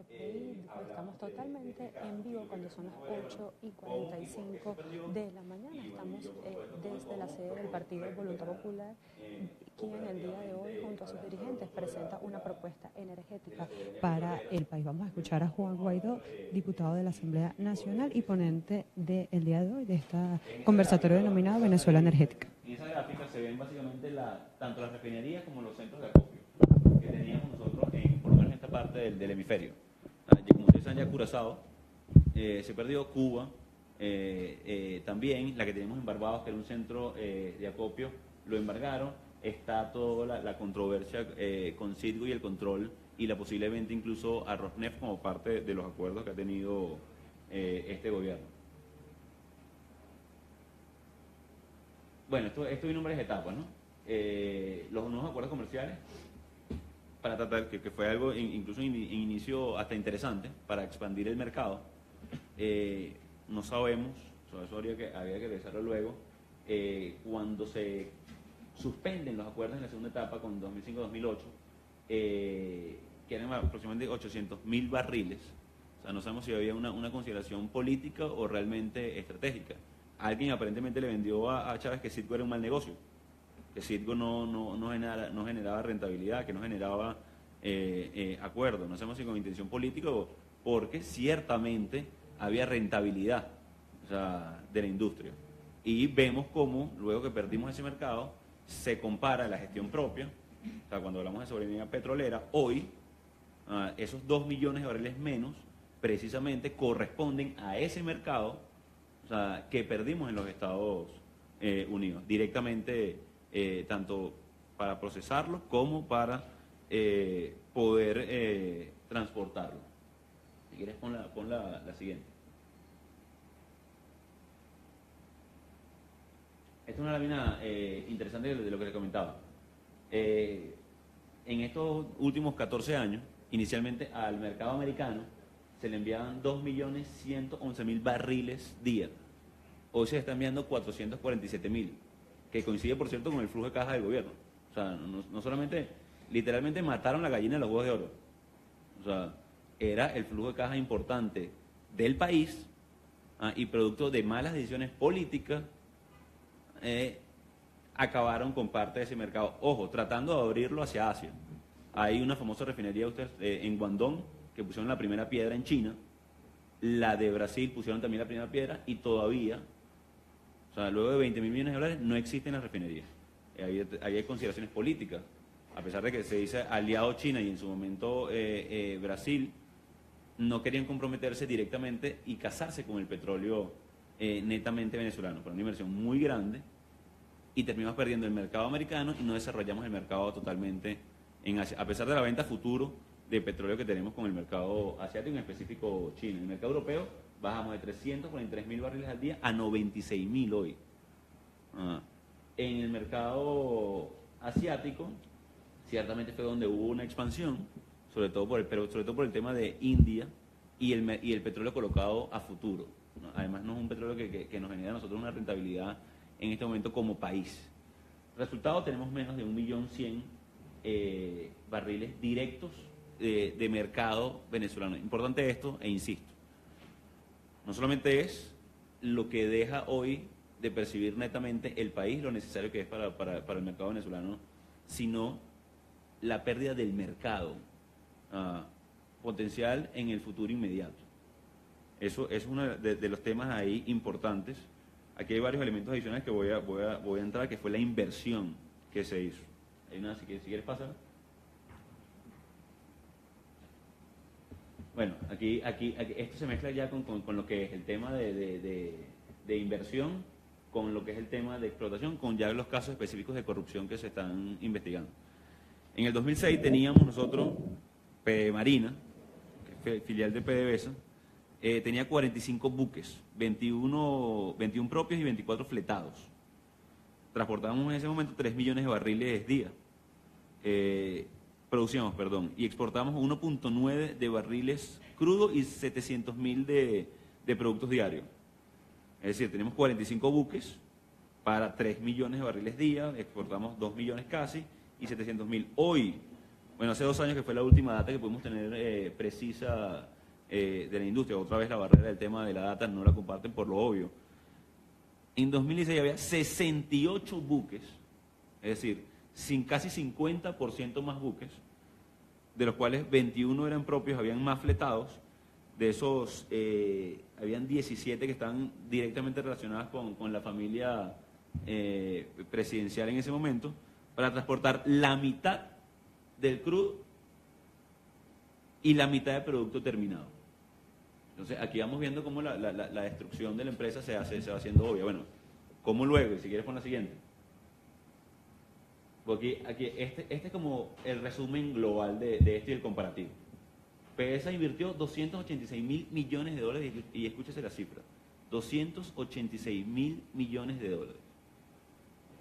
Estamos totalmente en vivo cuando son las 8:45 de la mañana. Estamos desde la sede del Partido Voluntad Popular, quien el día de hoy, junto a sus dirigentes, presenta una propuesta energética para el país. Vamos a escuchar a Juan Guaidó, diputado de la Asamblea Nacional y ponente del día de hoy de este conversatorio denominado Venezuela Energética. En esa gráfica se ven básicamente tanto las refinerías como los centros de acopio que teníamos nosotros por lo menos en esta parte del hemisferio. Como ustedes saben, ya Curazao se perdió, Cuba también, la que tenemos en Barbados, que era un centro de acopio, lo embargaron. Está toda la controversia con Citgo y el control y la posible venta incluso a Rosneft como parte de los acuerdos que ha tenido este gobierno. Bueno, esto viene en varias etapas, ¿no? Los nuevos acuerdos comerciales, para tratar, que fue algo incluso en inicio hasta interesante, para expandir el mercado. No sabemos, eso había que revisarlo luego, cuando se suspenden los acuerdos en la segunda etapa con 2005-2008, que eran aproximadamente 800.000 barriles. O sea, no sabemos si había una consideración política o realmente estratégica. Alguien aparentemente le vendió a Chávez que Citgo era un mal negocio, que Citgo no generaba rentabilidad, que no generaba acuerdo. No sabemos si con intención política o porque ciertamente había rentabilidad, o sea, de la industria. Y vemos cómo, luego que perdimos ese mercado, se compara la gestión propia. O sea, cuando hablamos de soberanía petrolera, hoy esos 2 millones de barriles menos precisamente corresponden a ese mercado, o sea, que perdimos en los Estados Unidos, directamente, tanto para procesarlo como para poder transportarlo. Si quieres, pon la siguiente. Esta es una lámina interesante de lo que les comentaba. En estos últimos 14 años, inicialmente al mercado americano se le enviaban 2.111.000 barriles día. Hoy se está enviando 447.000, que coincide, por cierto, con el flujo de caja del gobierno. O sea, no solamente, literalmente mataron la gallina de los huevos de oro. O sea, era el flujo de caja importante del país y producto de malas decisiones políticas, acabaron con parte de ese mercado. Ojo, tratando de abrirlo hacia Asia. Hay una famosa refinería en Guangdong, que pusieron la primera piedra en China. La de Brasil pusieron también la primera piedra y todavía, o sea, luego de 20.000 millones de dólares, no existen las refinerías. Ahí hay consideraciones políticas. A pesar de que se dice aliado China y en su momento Brasil, no querían comprometerse directamente y casarse con el petróleo netamente venezolano. Fue una inversión muy grande y terminamos perdiendo el mercado americano y no desarrollamos el mercado totalmente en Asia, a pesar de la venta futuro de petróleo que tenemos con el mercado asiático, en específico China. En el mercado europeo bajamos de 343.000 barriles al día a 96.000 hoy. En el mercado asiático, ciertamente fue donde hubo una expansión, sobre todo por el tema de India y el petróleo colocado a futuro. Además, no es un petróleo que nos genera a nosotros una rentabilidad en este momento como país. Resultado, tenemos menos de 1.100.000 barriles directos de mercado venezolano. Importante esto, e insisto, no solamente es lo que deja hoy de percibir netamente el país, lo necesario que es para el mercado venezolano, sino la pérdida del mercado potencial en el futuro inmediato. Eso es uno de los temas ahí importantes. Aquí hay varios elementos adicionales que voy a entrar, que fue la inversión que se hizo. Hay una, si quieres pasar. Bueno, aquí esto se mezcla ya con lo que es el tema de inversión, con lo que es el tema de explotación, con ya los casos específicos de corrupción que se están investigando. En el 2006 teníamos nosotros Marina, que es filial de PDVSA, tenía 45 buques, 21 propios y 24 fletados. Transportábamos en ese momento 3 millones de barriles día. Producíamos, y exportamos 1.9 de barriles crudos y 700.000 de productos diarios. Es decir, tenemos 45 buques para 3 millones de barriles día, exportamos 2 millones casi y 700.000. Hoy, Bueno, hace 2 años que fue la última data que pudimos tener precisa de la industria. Otra vez la barrera del tema de la data no la comparten por lo obvio. En 2016 había 68 buques, es decir, casi 50% más buques, de los cuales 21 eran propios, habían más fletados. De esos, habían 17 que estaban directamente relacionadas con la familia presidencial en ese momento, para transportar la mitad del crudo y la mitad del producto terminado. Entonces, aquí vamos viendo cómo la destrucción de la empresa se va haciendo obvia. Bueno, ¿cómo luego? Y si quieres pon la siguiente. Porque aquí este es como el resumen global de esto y el comparativo. PDVSA invirtió 286 mil millones de dólares, y escúchese la cifra, 286 mil millones de dólares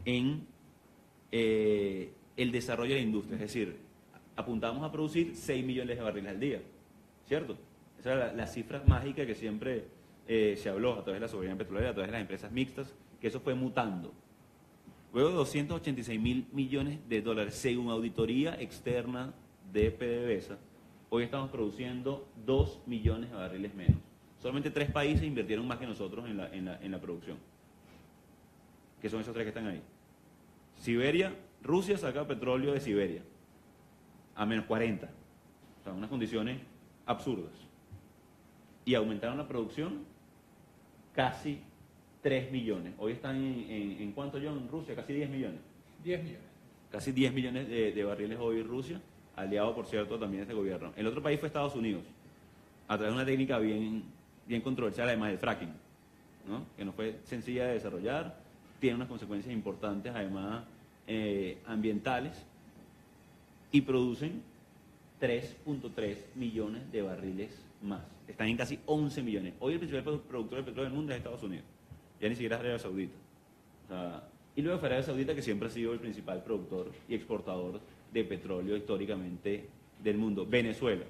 en el desarrollo de la industria. Es decir, apuntamos a producir 6 millones de barriles al día, ¿cierto? Esa era la cifra mágica que siempre se habló a través de la soberanía petrolera, a través de las empresas mixtas, que eso fue mutando. Luego de 286 mil millones de dólares, según auditoría externa de PDVSA, hoy estamos produciendo 2 millones de barriles menos. Solamente 3 países invirtieron más que nosotros en la producción. ¿Qué son esos 3 que están ahí? Siberia, Rusia saca petróleo de Siberia a menos 40. O sea, unas condiciones absurdas. Y aumentaron la producción casi 3 millones. Hoy están en ¿cuánto, John? En Rusia, casi 10 millones. 10 millones. Casi 10 millones de barriles hoy en Rusia, aliado, por cierto, también de este gobierno. El otro país fue Estados Unidos, a través de una técnica bien controversial, además del fracking, ¿no? Que no fue sencilla de desarrollar, tiene unas consecuencias importantes, además, ambientales, y producen 3.3 millones de barriles más. Están en casi 11 millones. Hoy el principal productor de petróleo del mundo es Estados Unidos, ya ni siquiera es Arabia Saudita. O sea, y luego fue Arabia Saudita, que siempre ha sido el principal productor y exportador de petróleo históricamente del mundo. Venezuela,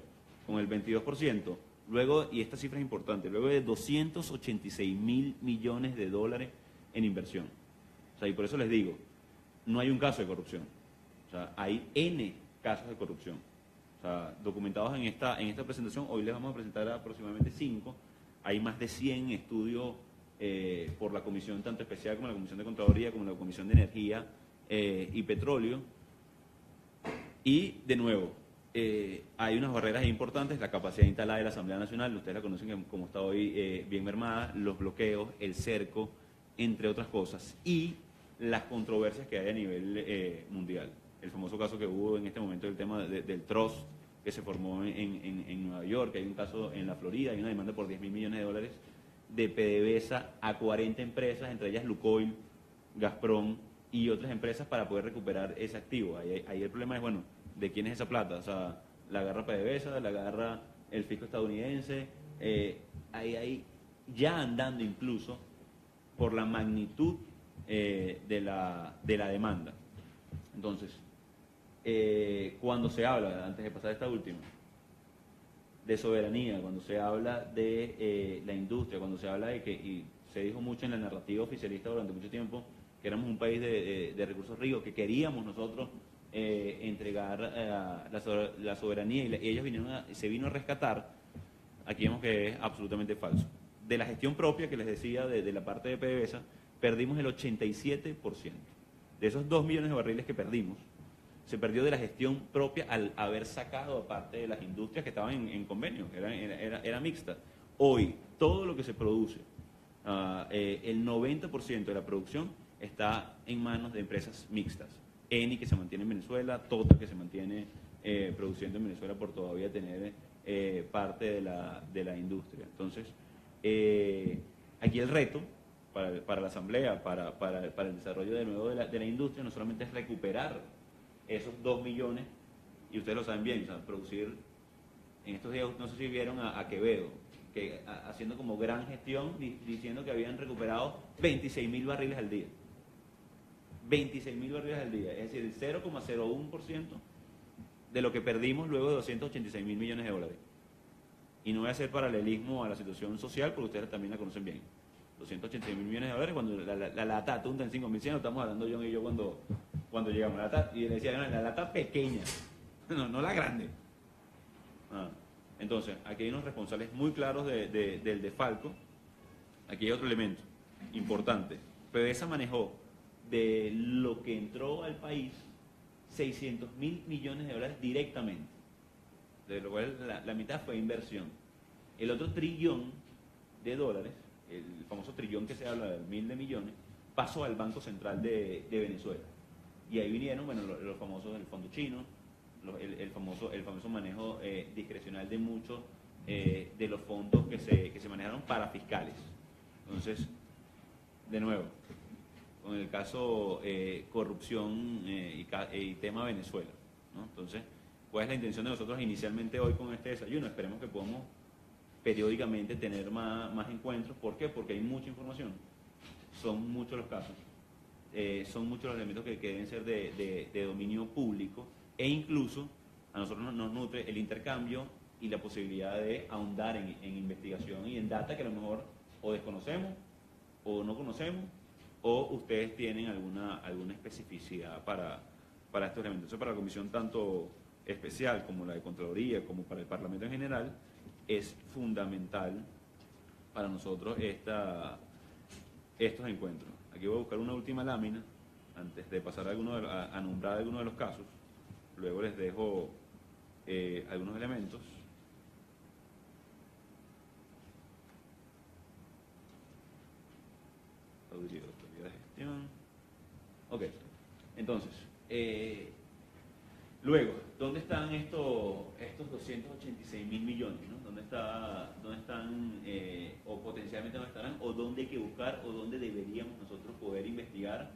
con el 22%. Luego, y esta cifra es importante, luego de 286 mil millones de dólares en inversión. O sea, y por eso les digo, no hay un caso de corrupción. O sea, hay N casos de corrupción. O sea, documentados en esta presentación. Hoy les vamos a presentar aproximadamente 5. Hay más de 100 estudios por la comisión tanto especial como la Comisión de Contraloría, como la Comisión de Energía y Petróleo. Y, de nuevo, hay unas barreras importantes: la capacidad instalada de la Asamblea Nacional, ustedes la conocen como está hoy bien mermada, los bloqueos, el cerco, entre otras cosas, y las controversias que hay a nivel mundial. El famoso caso que hubo en este momento del tema del trust que se formó en Nueva York, hay un caso en la Florida, hay una demanda por 10 mil millones de dólares de PDVSA a 40 empresas, entre ellas Lukoil, Gazprom y otras empresas, para poder recuperar ese activo. Ahí el problema es, bueno, ¿de quién es esa plata? O sea, la agarra PDVSA, la agarra el fisco estadounidense, ahí ya andando incluso por la magnitud de la demanda. Entonces, cuando se habla, antes de pasar a esta última, de soberanía, cuando se habla de la industria, cuando se habla de que, y se dijo mucho en la narrativa oficialista durante mucho tiempo, que éramos un país de recursos ricos, que queríamos nosotros entregar la soberanía, y ellos se vino a rescatar. Aquí vemos que es absolutamente falso. De la gestión propia, que les decía, de la parte de PDVSA, perdimos el 87%. De esos 2 millones de barriles que perdimos, se perdió de la gestión propia al haber sacado aparte de las industrias que estaban en convenio, era mixta. Hoy, todo lo que se produce, el 90% de la producción está en manos de empresas mixtas. Eni, que se mantiene en Venezuela, Total, que se mantiene produciendo en Venezuela por todavía tener parte de la industria. Entonces, aquí el reto para la Asamblea, para el desarrollo de nuevo de la industria, no solamente es recuperar esos 2 millones, y ustedes lo saben bien, o sea, producir, en estos días, no sé si vieron a Quevedo, que haciendo como gran gestión, diciendo que habían recuperado 26 mil barriles al día. 26 mil barriles al día, es decir, el 0,01% de lo que perdimos luego de 286 mil millones de dólares. Y no voy a hacer paralelismo a la situación social, porque ustedes también la conocen bien. 286 mil millones de dólares, cuando la lata atún en 5.100, estamos hablando John y yo cuando llegamos a la lata, y le decían, la lata pequeña, no la grande. Entonces, aquí hay unos responsables muy claros del desfalco. Aquí hay otro elemento importante. PDVSA manejó de lo que entró al país 600.000 millones de dólares directamente, de lo cual la mitad fue inversión. El otro trillón de dólares, el famoso trillón que se habla de 1.000 de millones, pasó al Banco Central de Venezuela. Y ahí vinieron, bueno, los famosos del fondo chino, el famoso manejo discrecional de muchos de los fondos que se manejaron para fiscales. Entonces, de nuevo, con el caso corrupción y tema Venezuela, ¿no? Entonces, ¿cuál es la intención de nosotros inicialmente hoy con este desayuno? Esperemos que podamos periódicamente tener más encuentros. ¿Por qué? Porque hay mucha información, son muchos los casos, son muchos los elementos que deben ser de dominio público, e incluso a nosotros nos nutre el intercambio y la posibilidad de ahondar en investigación y en data que a lo mejor o desconocemos o no conocemos, o ustedes tienen alguna especificidad para estos elementos. Entonces, para la comisión tanto especial como la de Contraloría, como para el Parlamento en general, es fundamental para nosotros estos encuentros. Aquí voy a buscar una última lámina antes de pasar a nombrar algunos de los casos. Luego les dejo algunos elementos. Autoridad de gestión. Ok, entonces, luego, ¿dónde están estos 286.000 millones? ¿No? ¿Dónde están, o potencialmente dónde estarán, o dónde hay que buscar, o dónde deberíamos nosotros poder investigar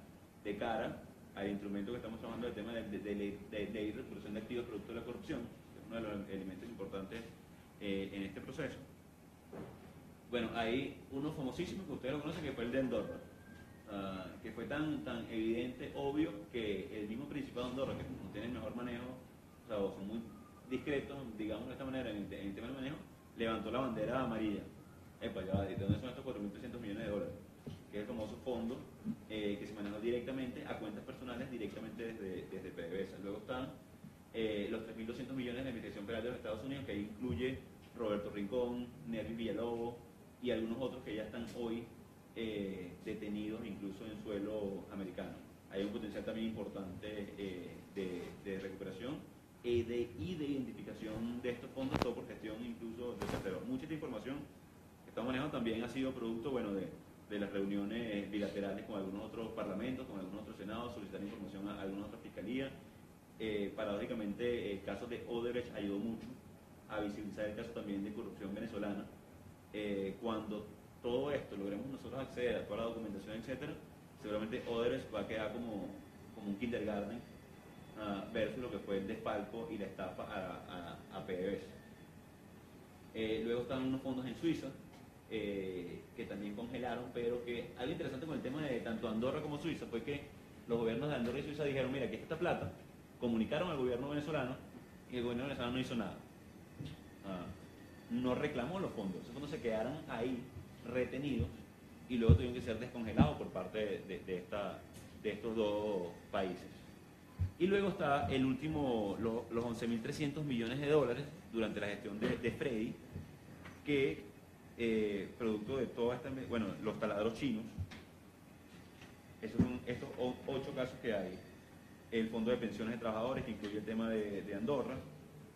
de cara al instrumento que estamos trabajando, el tema de ley de recuperación de activos producto de la corrupción, que es uno de los elementos importantes en este proceso? Bueno, hay uno famosísimo que ustedes lo conocen, que fue el de Andorra, que fue tan evidente, obvio, que el mismo Principado de Andorra, que no tiene el mejor manejo, o sea, son muy discretos, digamos de esta manera, en el tema del manejo, levantó la bandera amarilla. Epa, ya, ¿de dónde son estos 4.300 millones de dólares? Que es el famoso fondo que se manejó directamente a cuentas personales, directamente desde PDVSA. Luego están los 3.200 millones de la Administración Federal de los Estados Unidos, que ahí incluye Roberto Rincón, Nervin Villalobos y algunos otros que ya están hoy detenidos incluso en suelo americano. Hay un potencial también importante de recuperación y de identificación de estos fondos, todo por gestión incluso de terceros. Mucha esta información que estamos manejando también ha sido producto, bueno, de las reuniones bilaterales con algunos otros parlamentos, con algunos otros senados, solicitar información a algunas otras fiscalías. Paradójicamente, el caso de Odebrecht ayudó mucho a visibilizar el caso también de corrupción venezolana. Cuando todo esto logremos nosotros acceder a toda la documentación, etcétera, seguramente Odebrecht va a quedar como un kindergarten versus lo que fue el desfalco y la estafa a PDVSA. Luego están unos fondos en Suiza que también congelaron, pero que algo interesante con el tema de tanto Andorra como Suiza fue que los gobiernos de Andorra y Suiza dijeron: mira, aquí está esta plata, comunicaron al gobierno venezolano y el gobierno venezolano no hizo nada, no reclamó los fondos. Esos fondos se quedaron ahí retenidos y luego tuvieron que ser descongelados por parte de estos dos países. Y luego está el último, los 11.300 millones de dólares durante la gestión de Freddy, que producto de toda esta, bueno, los taladros chinos. Esos son estos 8 casos que hay. El Fondo de Pensiones de Trabajadores, que incluye el tema de Andorra,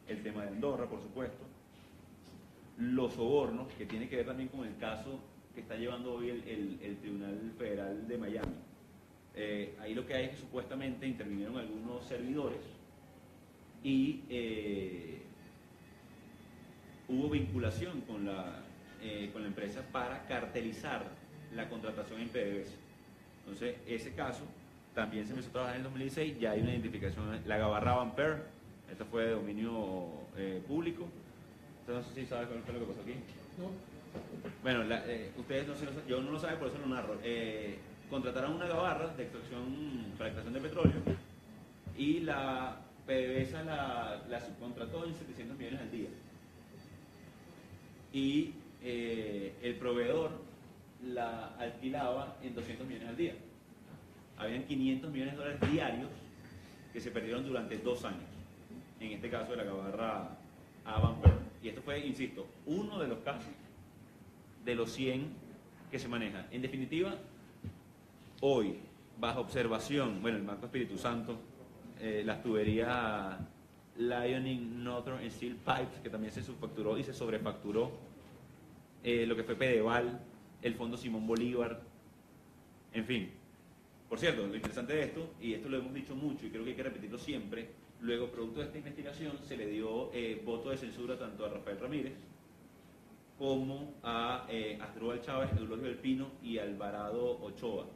el tema de Andorra, por supuesto. Los sobornos, que tiene que ver también con el caso que está llevando hoy el Tribunal Federal de Miami. Ahí lo que hay es que supuestamente intervinieron algunos servidores y hubo vinculación con la empresa para cartelizar la contratación en PDVSA. Entonces, ese caso también se empezó a trabajar en el 2016, ya hay una identificación, la Gabarra Ampere, esta fue de dominio público. Entonces, no sé si sabes cuál fue lo que pasó aquí. No. Bueno, ustedes no se lo saben, yo no lo sabe, por eso lo narro. Contrataron una gabarra de extracción para extracción de petróleo y la PDVSA la subcontrató en 700 millones al día. Y el proveedor la alquilaba en 200 millones al día. Habían 500 millones de dólares diarios que se perdieron durante 2 años. en este caso de la Gabarra a Bamper. Y esto fue, insisto, uno de los casos de los 100 que se maneja. En definitiva, hoy, bajo observación, bueno, el Banco Espíritu Santo, las tuberías Lioning Northern Steel Pipes, que también se subfacturó y se sobrefacturó, lo que fue Pedeval, el Fondo Simón Bolívar, en fin. Por cierto, lo interesante de esto, y esto lo hemos dicho mucho y creo que hay que repetirlo siempre, luego, producto de esta investigación, se le dio voto de censura tanto a Rafael Ramírez como a Asdrúbal Chávez, Eulogio del Pino y Alvarado Ochoa.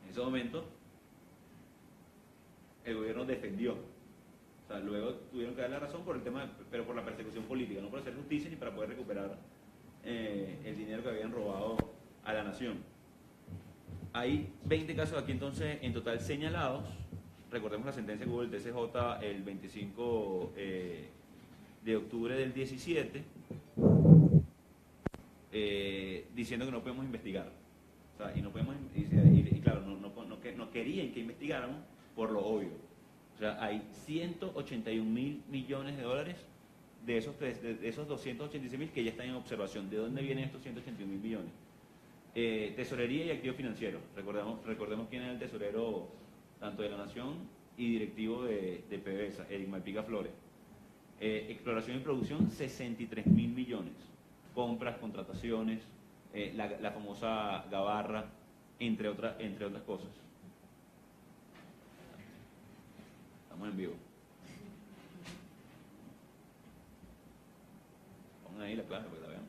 En ese momento, el gobierno defendió. O sea, luego tuvieron que dar la razón por el tema, pero por la persecución política, no por hacer justicia ni para poder recuperar el dinero que habían robado a la nación. Hay 20 casos aquí entonces en total señalados. Recordemos la sentencia que hubo del TCJ el 25 de octubre del 17, diciendo que no podemos investigar. O sea, y no podemos, y claro, no querían que investigáramos por lo obvio. O sea, hay 181.000 millones de dólares de esos 286.000 que ya están en observación. ¿De dónde vienen estos 181.000 millones? Tesorería y activos financieros. Recordemos quién es el tesorero tanto de la Nación y directivo de PDVSA, Eric Malpica Flores. Exploración y producción, 63.000 millones. Compras, contrataciones, la famosa Gabarra, entre otras cosas. Estamos en vivo. Pongan ahí la clave para que la vean.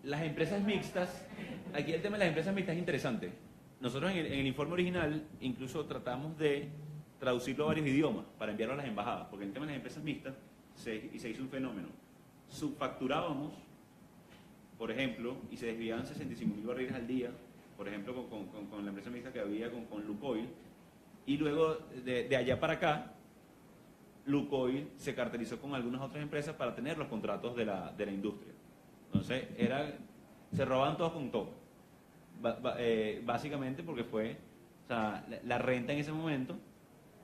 Las empresas mixtas, aquí el tema de las empresas mixtas es interesante. Nosotros en el informe original incluso tratamos de traducirlo a varios idiomas para enviarlo a las embajadas, porque el tema de las empresas mixtas se hizo un fenómeno. Subfacturábamos, por ejemplo, y se desviaban 65.000 barriles al día, por ejemplo, con la empresa mixta que había con Lukoil, y luego de allá para acá, Lukoil se cartelizó con algunas otras empresas para tener los contratos de la industria. Entonces, se robaban todos con todo. Básicamente porque fue, o sea, la renta en ese momento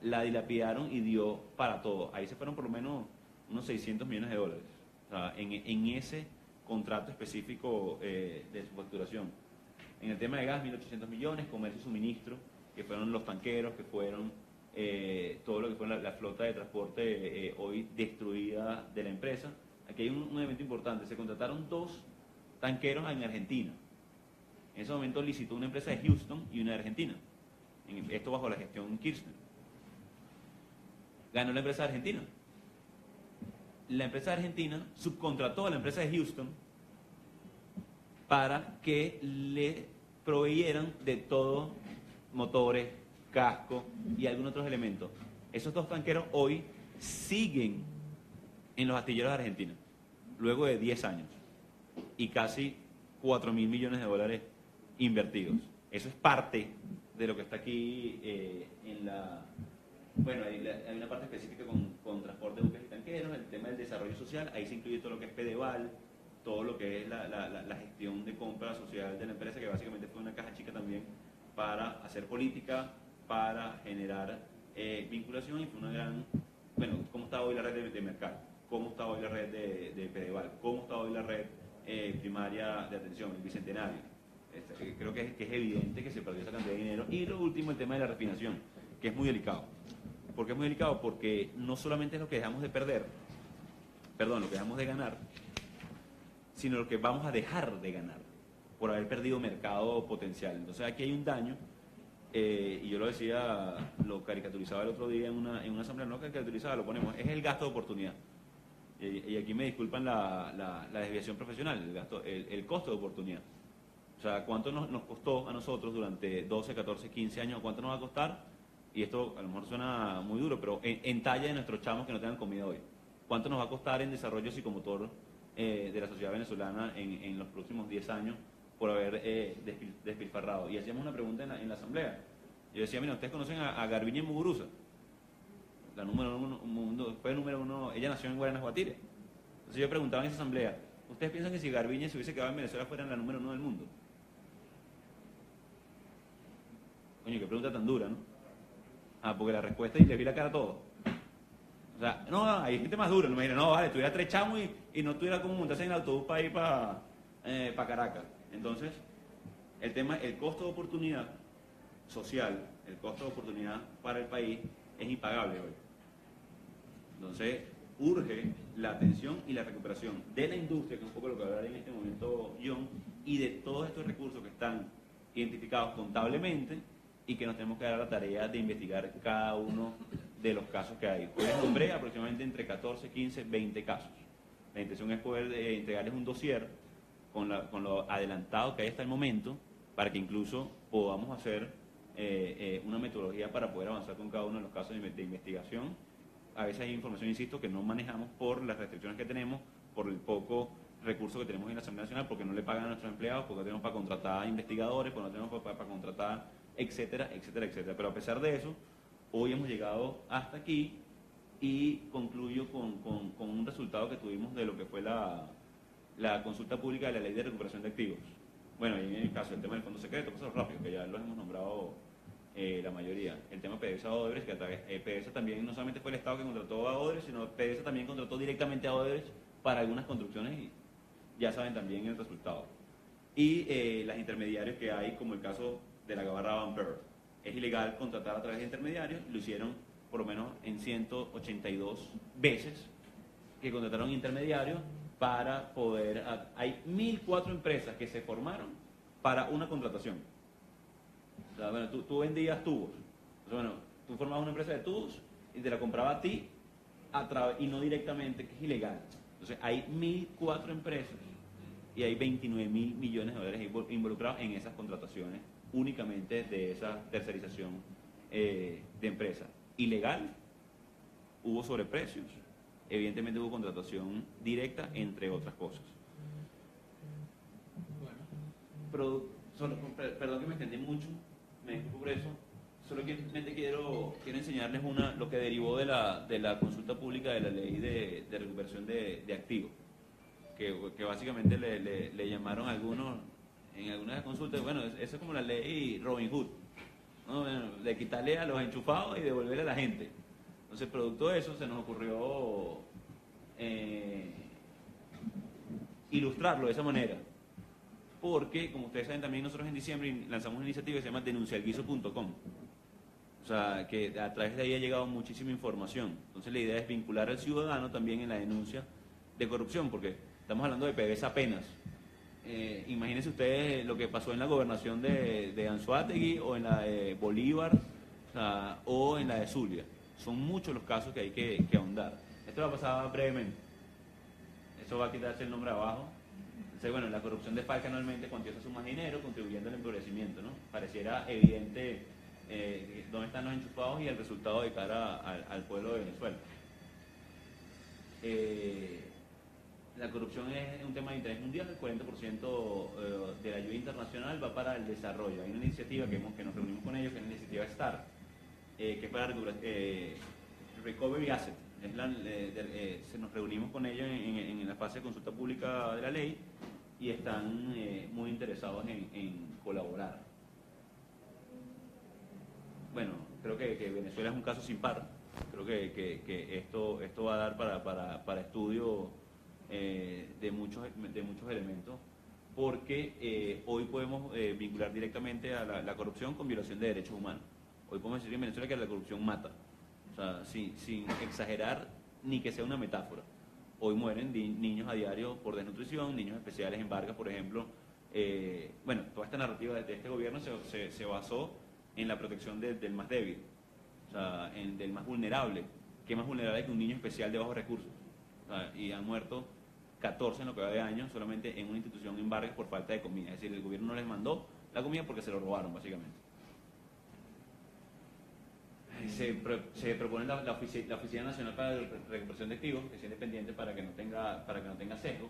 la dilapidaron y dio para todo. Ahí se fueron por lo menos unos 600 millones de dólares. O sea, en ese contrato específico de su facturación. En el tema de gas, 1.800 millones, comercio y suministro, que fueron los tanqueros, que fueron todo lo que fue la flota de transporte hoy destruida de la empresa. Aquí hay un evento importante, se contrataron 2 tanqueros en Argentina. En ese momento licitó una empresa de Houston y una de Argentina. Esto bajo la gestión Kirchner. Ganó la empresa de Argentina. La empresa de Argentina subcontrató a la empresa de Houston para que le proveyeran de todo, motores, casco y algunos otros elementos. Esos 2 tanqueros hoy siguen en los astilleros de Argentina, luego de 10 años y casi 4.000 millones de dólares invertidos. Eso es parte de lo que está aquí en la... Bueno, hay una parte específica con transporte de buques y tanqueros, el tema del desarrollo social, ahí se incluye todo lo que es Pedeval, todo lo que es la gestión de compra social de la empresa, que básicamente fue una caja chica también para hacer política, para generar vinculación, y fue una gran... Bueno, ¿cómo está hoy la red de mercado? ¿Cómo está hoy la red de Pedeval? ¿Cómo está hoy la red primaria de atención, el Bicentenario? Creo que es evidente que se perdió esa cantidad de dinero. Y lo último, el tema de la refinación, que es muy delicado. ¿Por qué es muy delicado? Porque no solamente es lo que dejamos de perder, lo que dejamos de ganar, sino lo que vamos a dejar de ganar por haber perdido mercado potencial. Entonces aquí hay un daño, y yo lo decía, lo caricaturizaba el otro día en una asamblea, no caricaturizaba, lo ponemos, es el gasto de oportunidad. Y aquí me disculpan la desviación profesional, el costo de oportunidad. O sea, ¿cuánto nos costó a nosotros durante 12, 14, 15 años? ¿Cuánto nos va a costar? Y esto a lo mejor suena muy duro, pero en talla de nuestros chamos que no tengan comida hoy. ¿Cuánto nos va a costar en desarrollo psicomotor de la sociedad venezolana en los próximos 10 años por haber despilfarrado? Y hacíamos una pregunta en la asamblea. Yo decía, mira, ¿ustedes conocen a Garbiñe Muguruza? La fue el número 1, ella nació en Guaranajuatire. Entonces yo preguntaba en esa asamblea, ¿ustedes piensan que si Garbiñe se hubiese quedado en Venezuela fuera la número 1 del mundo? Coño, qué pregunta tan dura, ¿no? Porque la respuesta, y les vi la cara a todos, O sea, no, hay gente más dura, no me dirán, no, vale, tuviera 3 chamos y no tuviera como montarse en el autobús para ir para Caracas. Entonces, el tema, el costo de oportunidad social, el costo de oportunidad para el país es impagable hoy. Entonces, urge la atención y la recuperación de la industria, que es un poco lo que va a hablar en este momento John, y de todos estos recursos que están identificados contablemente y que nos tenemos que dar la tarea de investigar cada uno de los casos que hay. Hoy les nombré aproximadamente entre 14, 15, 20 casos. La intención es poder entregarles un dossier con lo adelantado que hay hasta el momento, para que incluso podamos hacer una metodología para poder avanzar con cada uno de los casos de investigación. A veces hay información, insisto, que no manejamos por las restricciones que tenemos, por el poco recurso que tenemos en la Asamblea Nacional, porque no le pagan a nuestros empleados, porque no tenemos para contratar investigadores, porque no tenemos para contratar, etcétera, etcétera, etcétera. Pero a pesar de eso, hoy hemos llegado hasta aquí y concluyo con un resultado que tuvimos de lo que fue la consulta pública de la Ley de Recuperación de Activos. Bueno, y en el caso del tema del Fondo Secreto, pasamos rápido, que ya lo hemos nombrado la mayoría. El tema PDVSA-Odebrecht, que a través PDVSA también no solamente fue el Estado que contrató a Odebrecht, sino PDVSA también contrató directamente a Odebrecht para algunas construcciones y ya saben también el resultado. Y las intermediarios que hay, como el caso de la Gabarra Van Pearl. Es ilegal contratar a través de intermediarios, lo hicieron por lo menos en 182 veces que contrataron intermediarios para poder... Hay 1.004 empresas que se formaron para una contratación. O sea, bueno, tú vendías tubos. O sea, bueno, tú formabas una empresa de tubos y te la compraba a ti y no directamente, que es ilegal. Entonces, hay 1.004 empresas y hay 29.000 millones de dólares involucrados en esas contrataciones únicamente de esa tercerización de empresas. Ilegal, hubo sobreprecios, evidentemente hubo contratación directa, entre otras cosas. Perdón que me extendí mucho, me disculpo por eso. Solamente quiero enseñarles lo que derivó de la consulta pública de la ley de recuperación de activos, que básicamente le llamaron a algunos, en algunas consultas, bueno, eso es como la ley Robin Hood, ¿no? Bueno, de quitarle a los enchufados y devolverle a la gente. Entonces, producto de eso, se nos ocurrió ilustrarlo de esa manera. Porque, como ustedes saben, también nosotros en diciembre lanzamos una iniciativa que se llama denuncialguiso.com. O sea, que a través de ahí ha llegado muchísima información. Entonces, la idea es vincular al ciudadano también en la denuncia de corrupción, porque estamos hablando de PDVSA apenas. Imagínense ustedes lo que pasó en la gobernación de Anzoátegui o en la de Bolívar, o en la de Zulia. Son muchos los casos que hay que ahondar. Esto lo pasaba brevemente. Eso va a quitarse el nombre abajo. Entonces, bueno, la corrupción desfalca anualmente cuantiosa suma de dinero, contribuyendo al empobrecimiento, ¿no? Pareciera evidente dónde están los enchufados y el resultado de cara al pueblo de Venezuela. La corrupción es un tema de interés mundial, el 40% de la ayuda internacional va para el desarrollo. Hay una iniciativa que nos reunimos con ellos, que es la iniciativa STAR, que es para Recovery Asset. Nos reunimos con ellos en la fase de consulta pública de la ley y están muy interesados en colaborar. Bueno, creo que Venezuela es un caso sin par. Creo que esto va a dar para estudio de muchos elementos, porque hoy podemos vincular directamente a la corrupción con violación de derechos humanos. Hoy podemos decir en Venezuela que la corrupción mata, o sea, sin exagerar ni que sea una metáfora. Hoy mueren niños a diario por desnutrición, niños especiales en Vargas, por ejemplo. Bueno, toda esta narrativa de este gobierno se basó en la protección del más débil, o sea, del más vulnerable. ¿Qué más vulnerable que un niño especial de bajos recursos? O sea, y han muerto 14 en lo que va de años solamente en una institución en Vargas por falta de comida. Es decir, el gobierno no les mandó la comida porque se lo robaron, básicamente. Se propone la Oficina Nacional para la Recuperación de Activos, que sea independiente para que no tenga sesgo.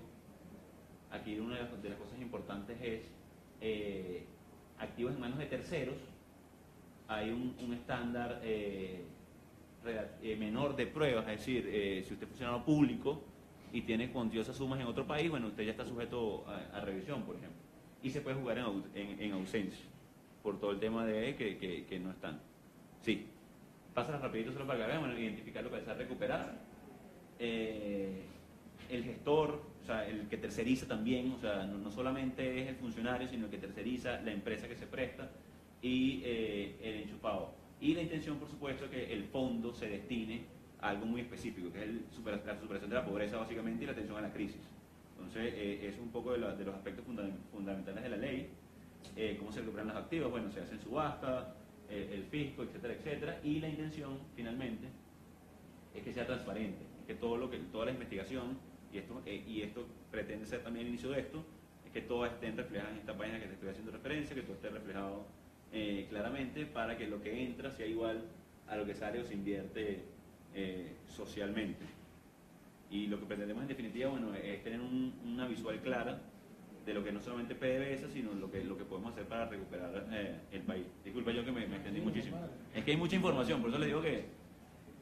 Aquí una de las cosas importantes es activos en manos de terceros. Hay un estándar menor de pruebas, es decir, si usted es funcionario público y tiene cuantiosas sumas en otro país, bueno, usted ya está sujeto a revisión, por ejemplo. Y se puede jugar en ausencia, por todo el tema de que no están. Sí. pásala rapidito solo para que vean, bueno, identificar, localizar, recuperar. El gestor, o sea, el que terceriza también, o sea, no solamente es el funcionario, sino el que terceriza, la empresa que se presta y el enchufado. Y la intención, por supuesto, es que el fondo se destine a algo muy específico, que es la superación de la pobreza básicamente y la atención a la crisis. Entonces, es un poco de los aspectos fundamentales de la ley. Cómo se recuperan los activos, bueno, se hacen subasta, el fisco, etcétera, etcétera. Y la intención, finalmente, es que sea transparente, que toda la investigación, y esto pretende ser también el inicio de esto, es que todas estén reflejadas en esta página que te estoy haciendo referencia, que todo esté reflejado claramente para que lo que entra sea igual a lo que sale o se invierte socialmente. Y lo que pretendemos en definitiva, bueno, es tener una visual clara de lo que no solamente PDVSA, sino lo que podemos hacer para recuperar el país. Disculpa yo que me extendí muchísimo. Es que hay mucha información, por eso les digo que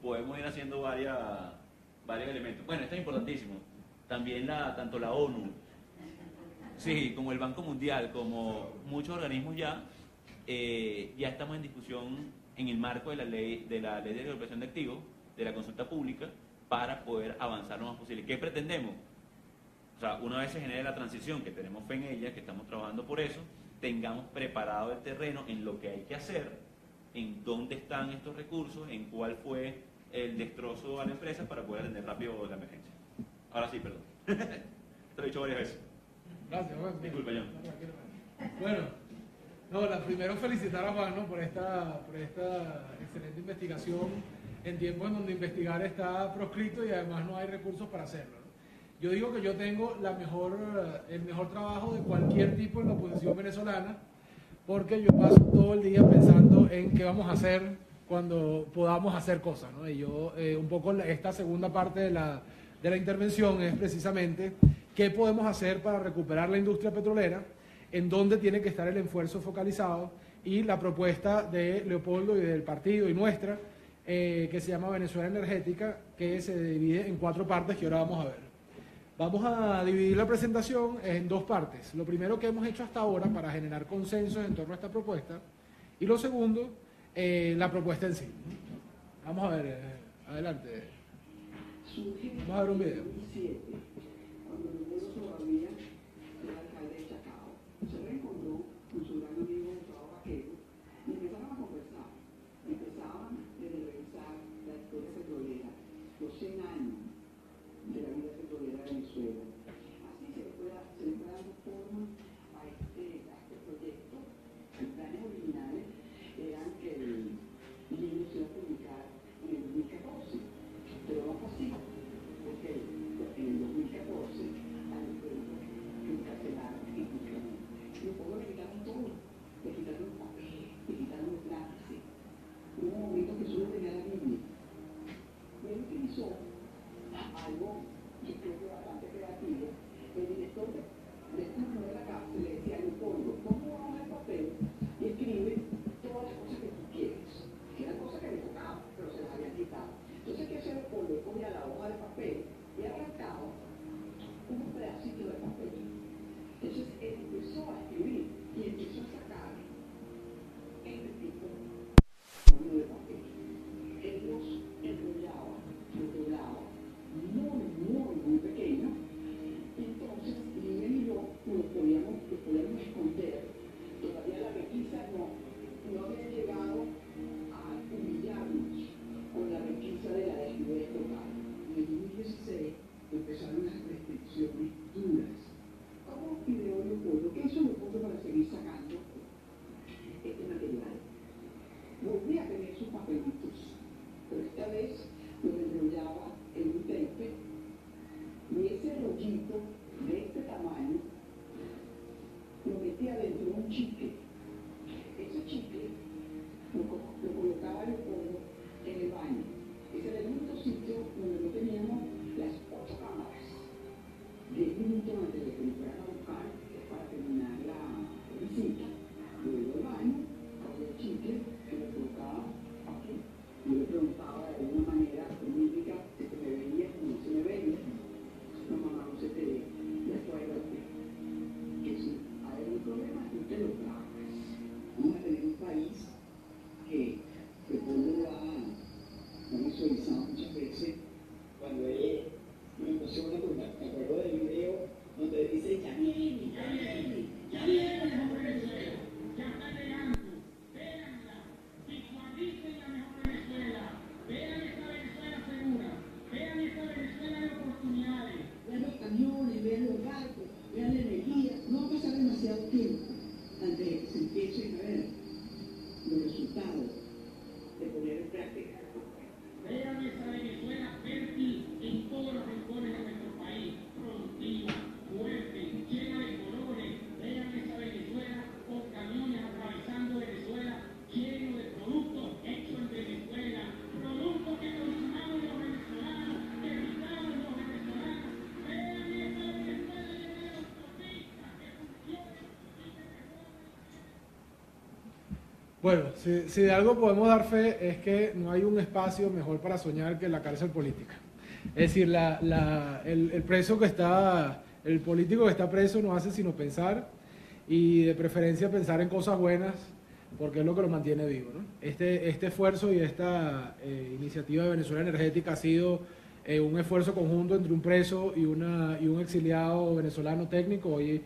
podemos ir haciendo varios elementos. Bueno, esto es importantísimo. También tanto la ONU, sí, como el Banco Mundial, como muchos organismos ya estamos en discusión en el marco de la ley de recuperación de activos, de la consulta pública, para poder avanzar lo más posible. ¿Qué pretendemos? O sea, una vez se genere la transición, que tenemos fe en ella, que estamos trabajando por eso, tengamos preparado el terreno en lo que hay que hacer, en dónde están estos recursos, en cuál fue el destrozo a la empresa para poder atender rápido la emergencia. Ahora sí, perdón. Te lo he dicho varias veces. Gracias, Juan. Disculpa, John. Bueno, no, primero felicitar a Juan, ¿no?, por esta excelente investigación en tiempos en donde investigar está proscrito y además no hay recursos para hacerlo, ¿no? Yo digo que yo tengo el mejor trabajo de cualquier tipo en la oposición venezolana, porque yo paso todo el día pensando en qué vamos a hacer cuando podamos hacer cosas, ¿no? Y yo, un poco esta segunda parte de la intervención es precisamente qué podemos hacer para recuperar la industria petrolera, en dónde tiene que estar el esfuerzo focalizado, y la propuesta de Leopoldo y del partido y nuestra, que se llama Venezuela Energética, que se divide en 4 partes que ahora vamos a ver. Vamos a dividir la presentación en 2 partes. Lo primero que hemos hecho hasta ahora para generar consensos en torno a esta propuesta, y lo segundo, la propuesta en sí. Vamos a ver, adelante. Vamos a ver un video. Cuando Lulero todavía era alcalde de Chacao, se reencontró con su gran amigo Gustavo Vaquero y empezaron a conversar. Empezaban desde revisar la historia petrolera, los 100 años de la vida petrolera de Venezuela. Así se le fue dando forma a este proyecto. Los planes originales eran que el libro se iba a publicar en el 2014, pero no fue así, porque en el 2014 al pueblo lo encarcelaron injustamente. Los pueblos le quitaron todo, le quitaron los papeles, le quitaron los lápices. Hubo un momento que solo tenía la Biblia. Y él utilizó algo, yo creo que bastante creativo. El director de turno de la cárcel le decía: Leopoldo, toma una hoja de papel y escribe todas las cosas que tú quieres. Que eran cosas que le tocaban, pero se las habían quitado. Entonces, ¿qué hacía Leopoldo? Cogía la hoja de papel y arrancaba un pedacito de papel. Entonces, él empezó a escribir y empezó a sacar este tipo de papel. Él los enrollaba, los doblaba, muy pequeño. Entonces, Lilian y yo los podíamos esconder. Todavía la requisa no había llegado a humillarnos con la requisa de la desnudez total. En el 2016 empezaron las restricciones duras Bueno, si de algo podemos dar fe es que no hay un espacio mejor para soñar que la cárcel política. Es decir, el preso que está, el político que está preso no hace sino pensar, y de preferencia pensar en cosas buenas, porque es lo que lo mantiene vivo, ¿no? Este esfuerzo y esta iniciativa de Venezuela Energética ha sido un esfuerzo conjunto entre un preso y un exiliado venezolano técnico. Hoy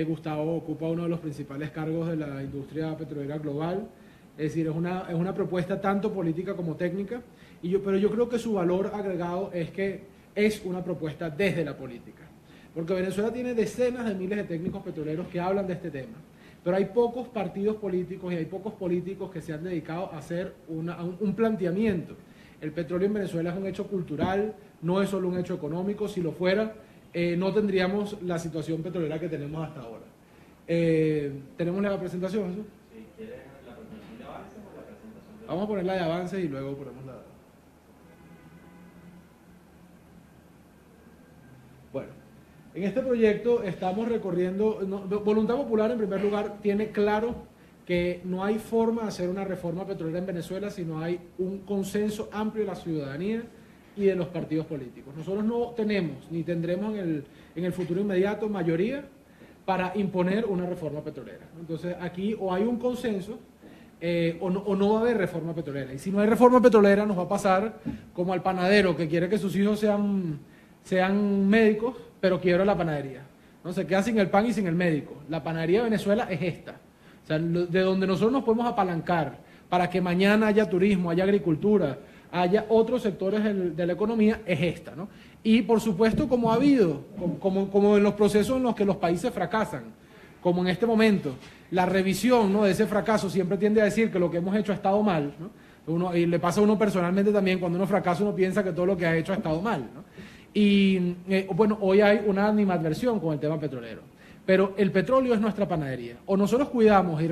Gustavo ocupa uno de los principales cargos de la industria petrolera global. Es decir, es una propuesta tanto política como técnica, pero yo creo que su valor agregado es que es una propuesta desde la política. Porque Venezuela tiene decenas de miles de técnicos petroleros que hablan de este tema, pero hay pocos partidos políticos y hay pocos políticos que se han dedicado a hacer un planteamiento. El petróleo en Venezuela es un hecho cultural, no es solo un hecho económico. Si lo fuera, no tendríamos la situación petrolera que tenemos hasta ahora. ¿Tenemos la presentación, Jesús? Si quieres la presentación de avances o la presentación de... Vamos a poner la de avances y luego ponemos la... Bueno, en este proyecto estamos recorriendo... Voluntad Popular, en primer lugar, tiene claro que no hay forma de hacer una reforma petrolera en Venezuela si no hay un consenso amplio de la ciudadanía y de los partidos políticos. Nosotros no tenemos ni tendremos en el futuro inmediato mayoría para imponer una reforma petrolera. Entonces aquí o hay un consenso o no va a haber reforma petrolera. Y si no hay reforma petrolera nos va a pasar como al panadero que quiere que sus hijos sean médicos, pero quiebra la panadería, ¿no? Se queda sin el pan y sin el médico. La panadería de Venezuela es esta. O sea, de donde nosotros nos podemos apalancar para que mañana haya turismo, haya agricultura, haya otros sectores de la economía, es esta, ¿no? Y por supuesto, como ha habido, como en los procesos en los que los países fracasan, como en este momento, la revisión, ¿no?, de ese fracaso siempre tiende a decir que lo que hemos hecho ha estado mal, ¿no? Y le pasa a uno personalmente también, cuando uno fracasa uno piensa que todo lo que ha hecho ha estado mal, ¿no? Y bueno, hoy hay una animadversión con el tema petrolero. Pero el petróleo es nuestra panadería. O nosotros cuidamos y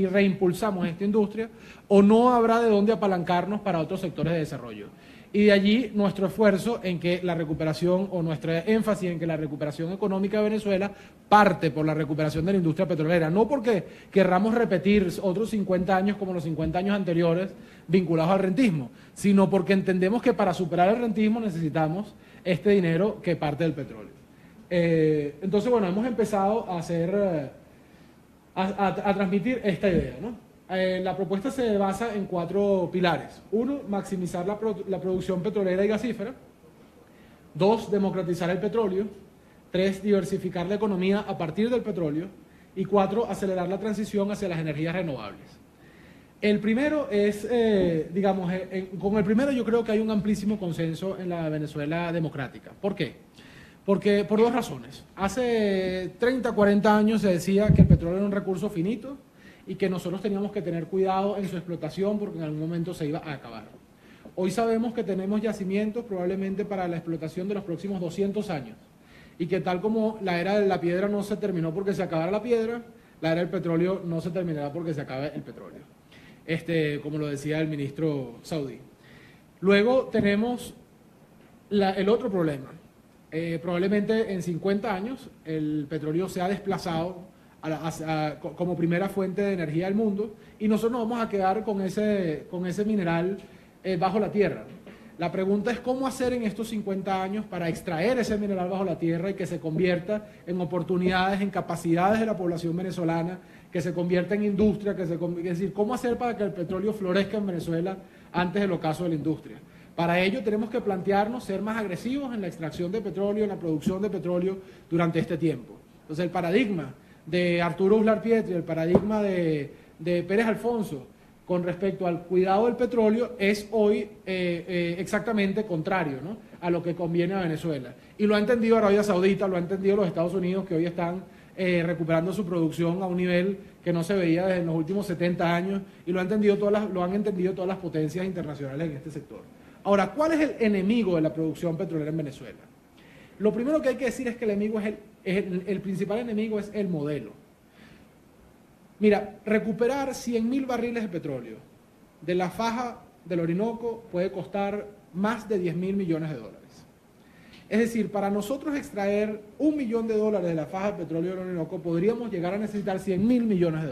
reimpulsamos esta industria, o no habrá de dónde apalancarnos para otros sectores de desarrollo. Y de allí nuestro esfuerzo en que la recuperación, o nuestro énfasis en que la recuperación económica de Venezuela parte por la recuperación de la industria petrolera. No porque querramos repetir otros 50 años como los 50 años anteriores vinculados al rentismo, sino porque entendemos que para superar el rentismo necesitamos este dinero que parte del petróleo. Entonces, bueno, hemos empezado a hacer, a transmitir esta idea, ¿no? La propuesta se basa en 4 pilares. 1, maximizar la producción petrolera y gasífera. 2, democratizar el petróleo. 3, diversificar la economía a partir del petróleo. Y 4, acelerar la transición hacia las energías renovables. El primero es, digamos, con el primero yo creo que hay un amplísimo consenso en la Venezuela democrática. ¿Por qué? Porque por 2 razones. Hace 30, 40 años se decía que el petróleo era un recurso finito y que nosotros teníamos que tener cuidado en su explotación porque en algún momento se iba a acabar. Hoy sabemos que tenemos yacimientos probablemente para la explotación de los próximos 200 años y que tal como la era de la piedra no se terminó porque se acabara la piedra, la era del petróleo no se terminará porque se acabe el petróleo. Como lo decía el ministro saudí. Luego tenemos el otro problema. Probablemente en 50 años el petróleo se ha desplazado como primera fuente de energía del mundo y nosotros nos vamos a quedar con ese mineral bajo la tierra. La pregunta es cómo hacer en estos 50 años para extraer ese mineral bajo la tierra y que se convierta en oportunidades, en capacidades de la población venezolana, que se convierta en industria, es decir, cómo hacer para que el petróleo florezca en Venezuela antes del ocaso de la industria. Para ello tenemos que plantearnos ser más agresivos en la extracción de petróleo, en la producción de petróleo durante este tiempo. Entonces el paradigma de Arturo Uslar Pietri, el paradigma de Pérez Alfonso con respecto al cuidado del petróleo es hoy exactamente contrario, ¿no?, a lo que conviene a Venezuela. Y lo ha entendido Arabia Saudita, lo ha entendido los Estados Unidos, que hoy están recuperando su producción a un nivel que no se veía desde los últimos 70 años, y lo han entendido todas las potencias internacionales en este sector. Ahora, ¿cuál es el enemigo de la producción petrolera en Venezuela? Lo primero que hay que decir es que el enemigo el principal enemigo es el modelo. Mira, recuperar 100.000 barriles de petróleo de la faja del Orinoco puede costar más de $10.000 millones. Es decir, para nosotros extraer $1 millón de la faja de petróleo del Orinoco podríamos llegar a necesitar $100.000 millones.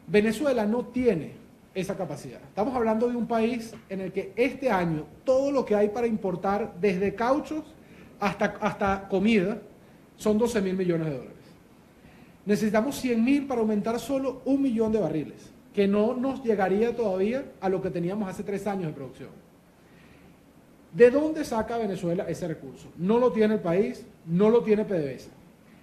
Venezuela no tiene esa capacidad. Estamos hablando de un país en el que este año todo lo que hay para importar, desde cauchos hasta comida, son 12.000 millones de dólares. Necesitamos 100.000 para aumentar solo 1 millón de barriles, que no nos llegaría todavía a lo que teníamos hace 3 años de producción. ¿De dónde saca Venezuela ese recurso? No lo tiene el país, no lo tiene PDVSA.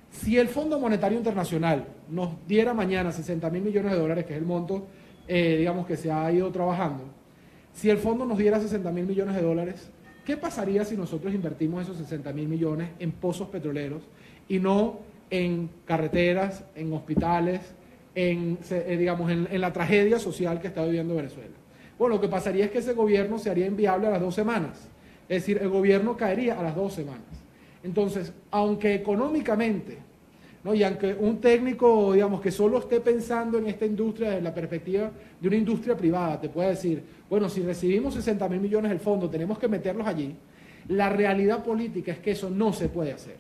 Si el Fondo Monetario Internacional nos diera mañana 60.000 millones de dólares, que es el monto, digamos, que se ha ido trabajando, si el fondo nos diera 60.000 millones de dólares, ¿qué pasaría si nosotros invertimos esos 60.000 millones en pozos petroleros y no en carreteras, en hospitales, digamos, en la tragedia social que está viviendo Venezuela? Bueno, lo que pasaría es que ese gobierno se haría inviable a las 2 semanas. Es decir, el gobierno caería a las 2 semanas. Entonces, aunque económicamente, ¿no? Y aunque un técnico, digamos, que solo esté pensando en esta industria desde la perspectiva de una industria privada, te puede decir, bueno, si recibimos 60.000 millones del fondo, tenemos que meterlos allí, la realidad política es que eso no se puede hacer.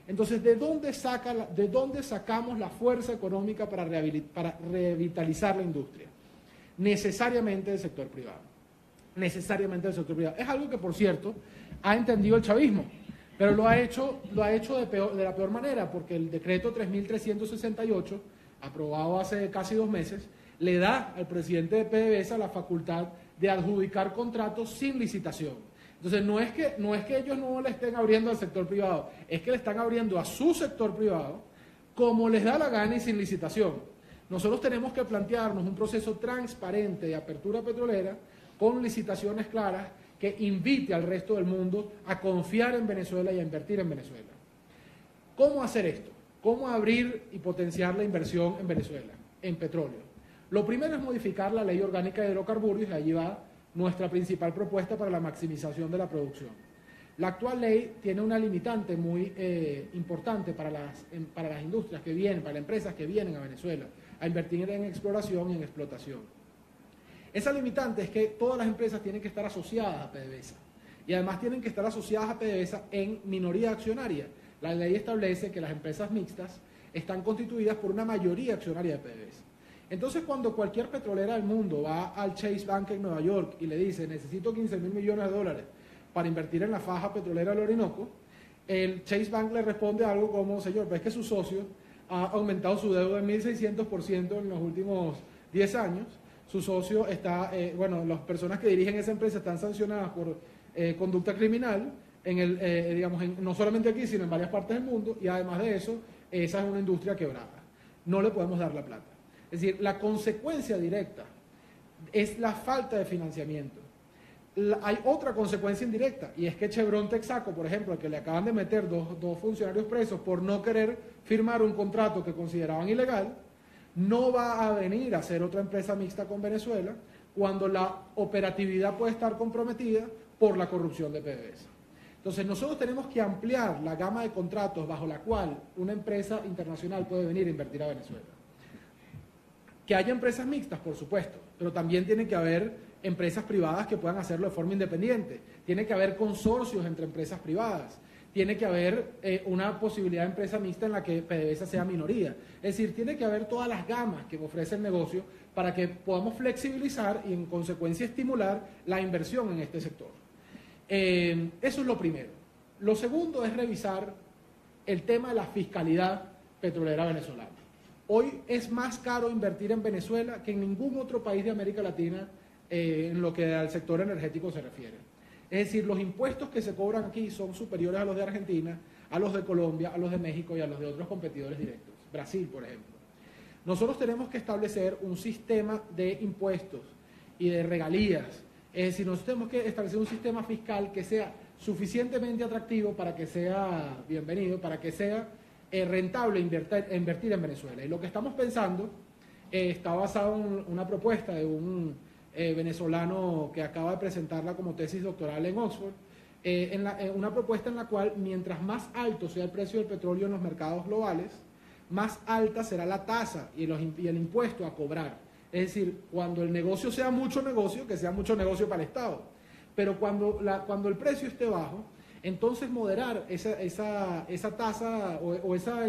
Entonces, ¿de dónde sacamos la fuerza económica para revitalizar la industria? Necesariamente del sector privado. Necesariamente del sector privado. Es algo que, por cierto, ha entendido el chavismo, pero lo ha hecho de la peor manera, porque el decreto 3.368, aprobado hace casi 2 meses, le da al presidente de PDVSA la facultad de adjudicar contratos sin licitación. Entonces, no es que ellos no le estén abriendo al sector privado, es que le están abriendo a su sector privado como les da la gana y sin licitación. Nosotros tenemos que plantearnos un proceso transparente de apertura petrolera con licitaciones claras que invite al resto del mundo a confiar en Venezuela y a invertir en Venezuela. ¿Cómo hacer esto? ¿Cómo abrir y potenciar la inversión en Venezuela, en petróleo? Lo primero es modificar la Ley Orgánica de Hidrocarburos, y allí va nuestra principal propuesta para la maximización de la producción. La actual ley tiene una limitante muy importante para las industrias que vienen, para las empresas que vienen a Venezuela a invertir en exploración y en explotación. Esa limitante es que todas las empresas tienen que estar asociadas a PDVSA y además tienen que estar asociadas a PDVSA en minoría accionaria. La ley establece que las empresas mixtas están constituidas por una mayoría accionaria de PDVSA. Entonces, cuando cualquier petrolera del mundo va al Chase Bank en Nueva York y le dice necesito 15.000 millones de dólares para invertir en la faja petrolera del Orinoco, el Chase Bank le responde algo como, señor, pero es que su socio ha aumentado su deuda en 1.600% en los últimos 10 años, su socio está, las personas que dirigen esa empresa están sancionadas por conducta criminal, digamos, no solamente aquí, sino en varias partes del mundo, y además de eso, esa es una industria quebrada. No le podemos dar la plata. Es decir, la consecuencia directa es la falta de financiamiento. Hay otra consecuencia indirecta, y es que Chevron Texaco, por ejemplo, al que le acaban de meter dos funcionarios presos por no querer firmar un contrato que consideraban ilegal, no va a venir a ser otra empresa mixta con Venezuela cuando la operatividad puede estar comprometida por la corrupción de PDVSA. Entonces, nosotros tenemos que ampliar la gama de contratos bajo la cual una empresa internacional puede venir a invertir a Venezuela. Que haya empresas mixtas, por supuesto, pero también tiene que haber empresas privadas que puedan hacerlo de forma independiente. Tiene que haber consorcios entre empresas privadas. Tiene que haber una posibilidad de empresa mixta en la que PDVSA sea minoría. Es decir, tiene que haber todas las gamas que ofrece el negocio para que podamos flexibilizar y en consecuencia estimular la inversión en este sector. Eso es lo primero. Lo segundo es revisar el tema de la fiscalidad petrolera venezolana. Hoy es más caro invertir en Venezuela que en ningún otro país de América Latina en lo que al sector energético se refiere. Es decir, los impuestos que se cobran aquí son superiores a los de Argentina, a los de Colombia, a los de México y a los de otros competidores directos. Brasil, por ejemplo. Nosotros tenemos que establecer un sistema de impuestos y de regalías. Es decir, nosotros tenemos que establecer un sistema fiscal que sea suficientemente atractivo para que sea bienvenido, para que sea rentable invertir en Venezuela. Y lo que estamos pensando está basado en una propuesta de un venezolano que acaba de presentarla como tesis doctoral en Oxford, una propuesta en la cual mientras más alto sea el precio del petróleo en los mercados globales, más alta será la tasa y el impuesto a cobrar. Es decir, cuando el negocio sea mucho negocio, que sea mucho negocio para el Estado. Pero cuando el precio esté bajo, entonces moderar esa tasa o esa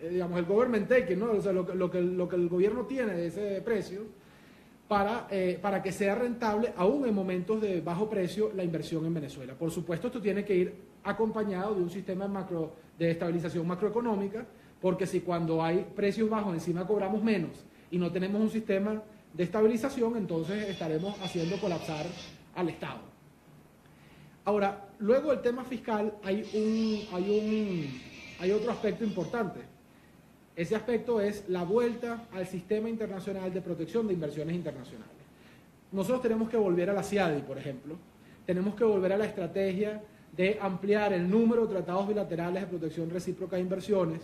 digamos, el government taking, ¿no? O sea, lo que el gobierno tiene de ese precio para que sea rentable, aún en momentos de bajo precio, la inversión en Venezuela. Por supuesto, esto tiene que ir acompañado de un sistema de estabilización macroeconómica, porque si cuando hay precios bajos encima cobramos menos y no tenemos un sistema de estabilización, entonces estaremos haciendo colapsar al Estado. Ahora, luego del tema fiscal hay otro aspecto importante. Ese aspecto es la vuelta al sistema internacional de protección de inversiones internacionales. Nosotros tenemos que volver a la CIADI, por ejemplo. Tenemos que volver a la estrategia de ampliar el número de tratados bilaterales de protección recíproca de inversiones.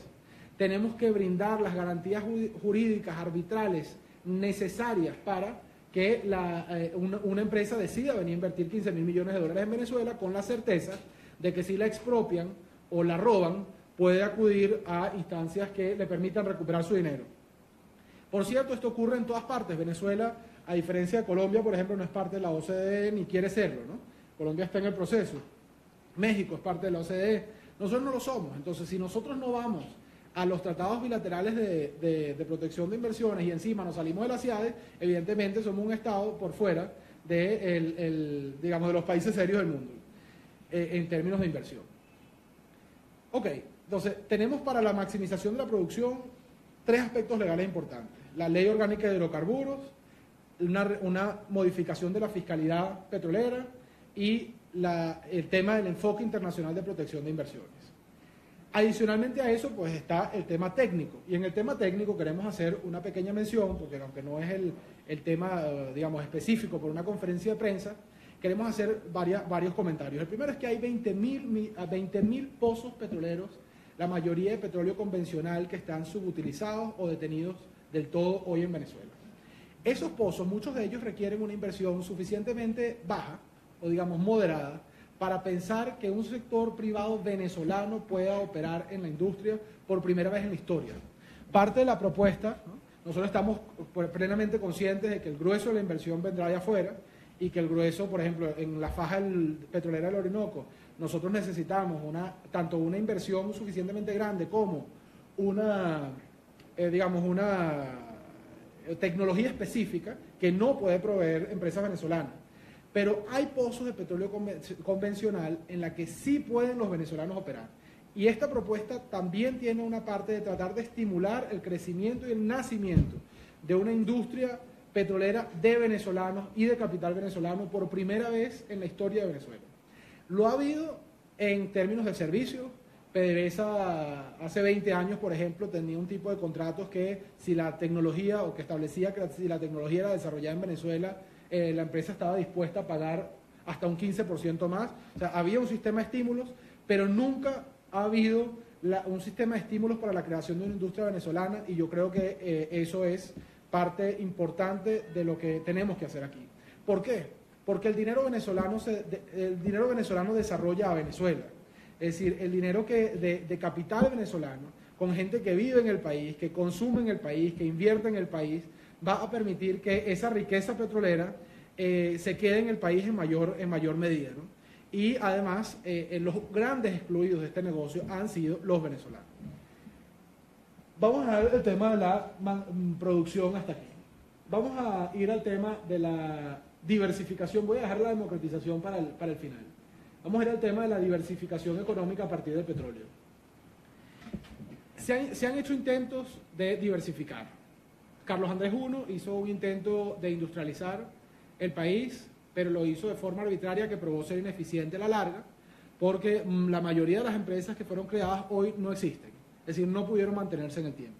Tenemos que brindar las garantías jurídicas arbitrales necesarias para que una empresa decida venir a invertir 15.000 millones de dólares en Venezuela con la certeza de que si la expropian o la roban, puede acudir a instancias que le permitan recuperar su dinero. Por cierto, esto ocurre en todas partes. Venezuela, a diferencia de Colombia, por ejemplo, no es parte de la OCDE ni quiere serlo, ¿no? Colombia está en el proceso. México es parte de la OCDE. Nosotros no lo somos. Entonces, si nosotros no vamos a los tratados bilaterales de protección de inversiones y encima nos salimos de la CIADE, evidentemente somos un Estado por fuera digamos, de los países serios del mundo en términos de inversión. Ok. Entonces, tenemos para la maximización de la producción 3 aspectos legales importantes. La Ley Orgánica de Hidrocarburos, una modificación de la fiscalidad petrolera y el tema del enfoque internacional de protección de inversiones. Adicionalmente a eso, pues está el tema técnico. Y en el tema técnico queremos hacer una pequeña mención, porque aunque no es el tema, digamos, específico por una conferencia de prensa, queremos hacer varios comentarios. El primero es que hay 20.000 pozos petroleros, la mayoría de petróleo convencional, que están subutilizados o detenidos del todo hoy en Venezuela. Esos pozos, muchos de ellos requieren una inversión suficientemente baja, o digamos moderada, para pensar que un sector privado venezolano pueda operar en la industria por primera vez en la historia. Parte de la propuesta, ¿no? Nosotros estamos plenamente conscientes de que el grueso de la inversión vendrá de afuera y que el grueso, por ejemplo, en la faja petrolera del Orinoco, nosotros necesitamos tanto una inversión suficientemente grande como una tecnología específica que no puede proveer empresas venezolanas. Pero hay pozos de petróleo convencional en la que sí pueden los venezolanos operar. Y esta propuesta también tiene una parte de tratar de estimular el crecimiento y el nacimiento de una industria petrolera de venezolanos y de capital venezolano por primera vez en la historia de Venezuela. Lo ha habido en términos de servicios. PDVSA hace 20 años, por ejemplo, tenía un tipo de contratos que si la tecnología, o que establecía que si la tecnología era desarrollada en Venezuela, la empresa estaba dispuesta a pagar hasta un 15% más. O sea, había un sistema de estímulos, pero nunca ha habido un sistema de estímulos para la creación de una industria venezolana, y yo creo que eso es parte importante de lo que tenemos que hacer aquí. ¿Por qué? Porque el dinero venezolano desarrolla a Venezuela. Es decir, el dinero de capital venezolano, con gente que vive en el país, que consume en el país, que invierte en el país, va a permitir que esa riqueza petrolera se quede en el país en mayor medida, ¿no? Y además, los grandes excluidos de este negocio han sido los venezolanos. Vamos a ver el tema de la producción hasta aquí. Vamos a ir al tema de la diversificación. Voy a dejar la democratización para el final. Vamos a ir al tema de la diversificación económica a partir del petróleo. Se han hecho intentos de diversificar. Carlos Andrés I hizo un intento de industrializar el país, pero lo hizo de forma arbitraria que probó ser ineficiente a la larga, porque la mayoría de las empresas que fueron creadas hoy no existen. Es decir, no pudieron mantenerse en el tiempo.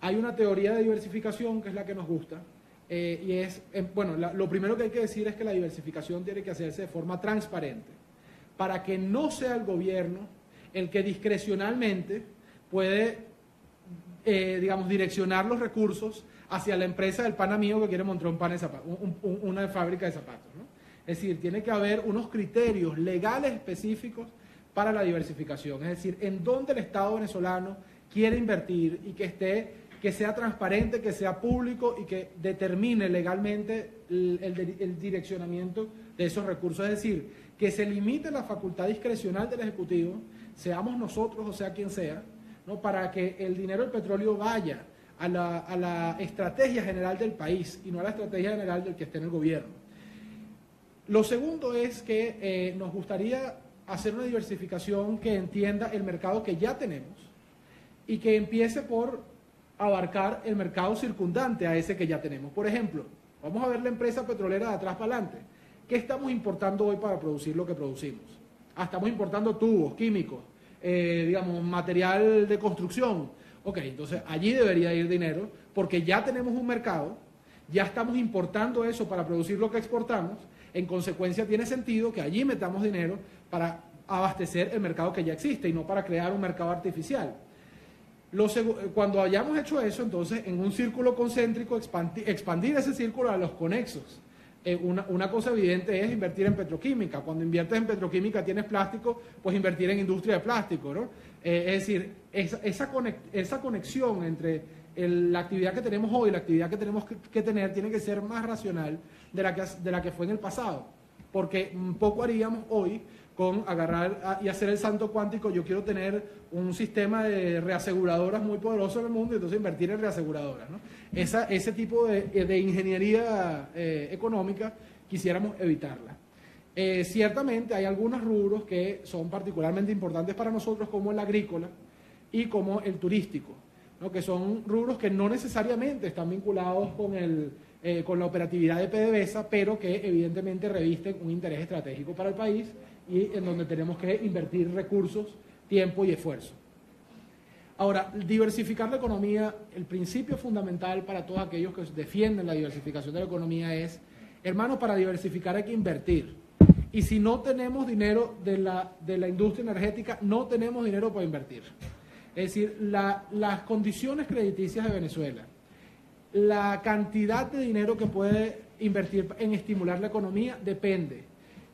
Hay una teoría de diversificación que es la que nos gusta, y es, bueno, lo primero que hay que decir es que la diversificación tiene que hacerse de forma transparente, para que no sea el gobierno el que discrecionalmente puede, digamos, direccionar los recursos hacia la empresa del pana mío que quiere montar una fábrica de zapatos, ¿no? Es decir, tiene que haber unos criterios legales específicos para la diversificación, es decir, en dónde el Estado venezolano quiere invertir y que sea transparente, que sea público y que determine legalmente el direccionamiento de esos recursos. Es decir, que se limite la facultad discrecional del Ejecutivo, seamos nosotros o sea quien sea, ¿no? Para que el dinero del petróleo vaya a la estrategia general del país y no a la estrategia general del que esté en el gobierno. Lo segundo es que nos gustaría hacer una diversificación que entienda el mercado que ya tenemos y que empiece por abarcar el mercado circundante a ese que ya tenemos. Por ejemplo, vamos a ver la empresa petrolera de atrás para adelante. ¿Qué estamos importando hoy para producir lo que producimos? Estamos importando tubos, químicos, digamos, material de construcción. Ok, entonces allí debería ir dinero porque ya tenemos un mercado, ya estamos importando eso para producir lo que exportamos. En consecuencia, tiene sentido que allí metamos dinero para abastecer el mercado que ya existe y no para crear un mercado artificial. Cuando hayamos hecho eso, entonces, en un círculo concéntrico, expandir ese círculo a los conexos. Una cosa evidente es invertir en petroquímica. Cuando inviertes en petroquímica tienes plástico, pues invertir en industria de plástico, ¿no? Es decir, esa conexión entre la actividad que tenemos hoy y la actividad que tenemos que tener tiene que ser más racional de la que fue en el pasado. Porque poco haríamos hoy con agarrar y hacer el salto cuántico. Yo quiero tener un sistema de reaseguradoras muy poderoso en el mundo y entonces invertir en reaseguradoras, ¿no? Ese tipo de ingeniería económica quisiéramos evitarla. Ciertamente hay algunos rubros que son particularmente importantes para nosotros, como el agrícola y como el turístico, ¿no? Que son rubros que no necesariamente están vinculados con la operatividad de PDVSA, pero que evidentemente revisten un interés estratégico para el país y en donde tenemos que invertir recursos, tiempo y esfuerzo. Ahora, diversificar la economía, el principio fundamental para todos aquellos que defienden la diversificación de la economía es, hermanos, para diversificar hay que invertir. Y si no tenemos dinero de la industria energética, no tenemos dinero para invertir. Es decir, las condiciones crediticias de Venezuela, la cantidad de dinero que puede invertir en estimular la economía depende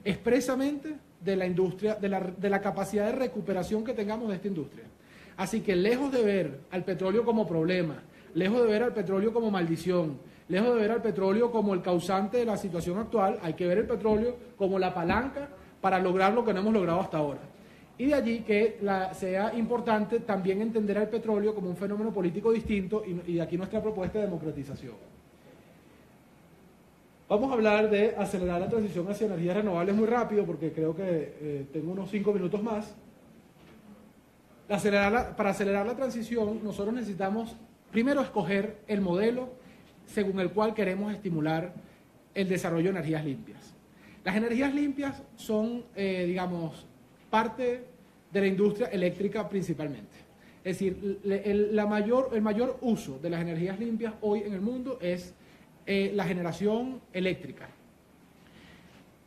expresamente de la industria, de la capacidad de recuperación que tengamos de esta industria. Así que lejos de ver al petróleo como problema, lejos de ver al petróleo como maldición, lejos de ver al petróleo como el causante de la situación actual, hay que ver el petróleo como la palanca para lograr lo que no hemos logrado hasta ahora. Y de allí que sea importante también entender al petróleo como un fenómeno político distinto y de aquí nuestra propuesta de democratización. Vamos a hablar de acelerar la transición hacia energías renovables muy rápido porque creo que tengo unos 5 minutos más. Para acelerar la transición nosotros necesitamos primero escoger el modelo según el cual queremos estimular el desarrollo de energías limpias. Las energías limpias son, digamos, parte de la industria eléctrica principalmente. Es decir, el mayor uso de las energías limpias hoy en el mundo es la generación eléctrica.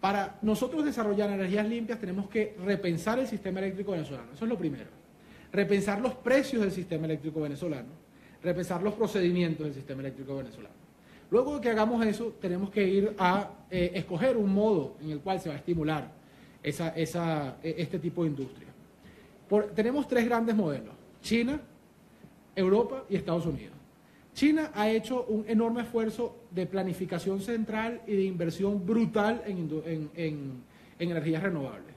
Para nosotros desarrollar energías limpias tenemos que repensar el sistema eléctrico venezolano. Eso es lo primero. Repensar los precios del sistema eléctrico venezolano. Repensar los procedimientos del sistema eléctrico venezolano. Luego de que hagamos eso, tenemos que ir a escoger un modo en el cual se va a estimular este tipo de industria. Tenemos 3 grandes modelos: China, Europa y Estados Unidos. China ha hecho un enorme esfuerzo de planificación central y de inversión brutal en energías renovables.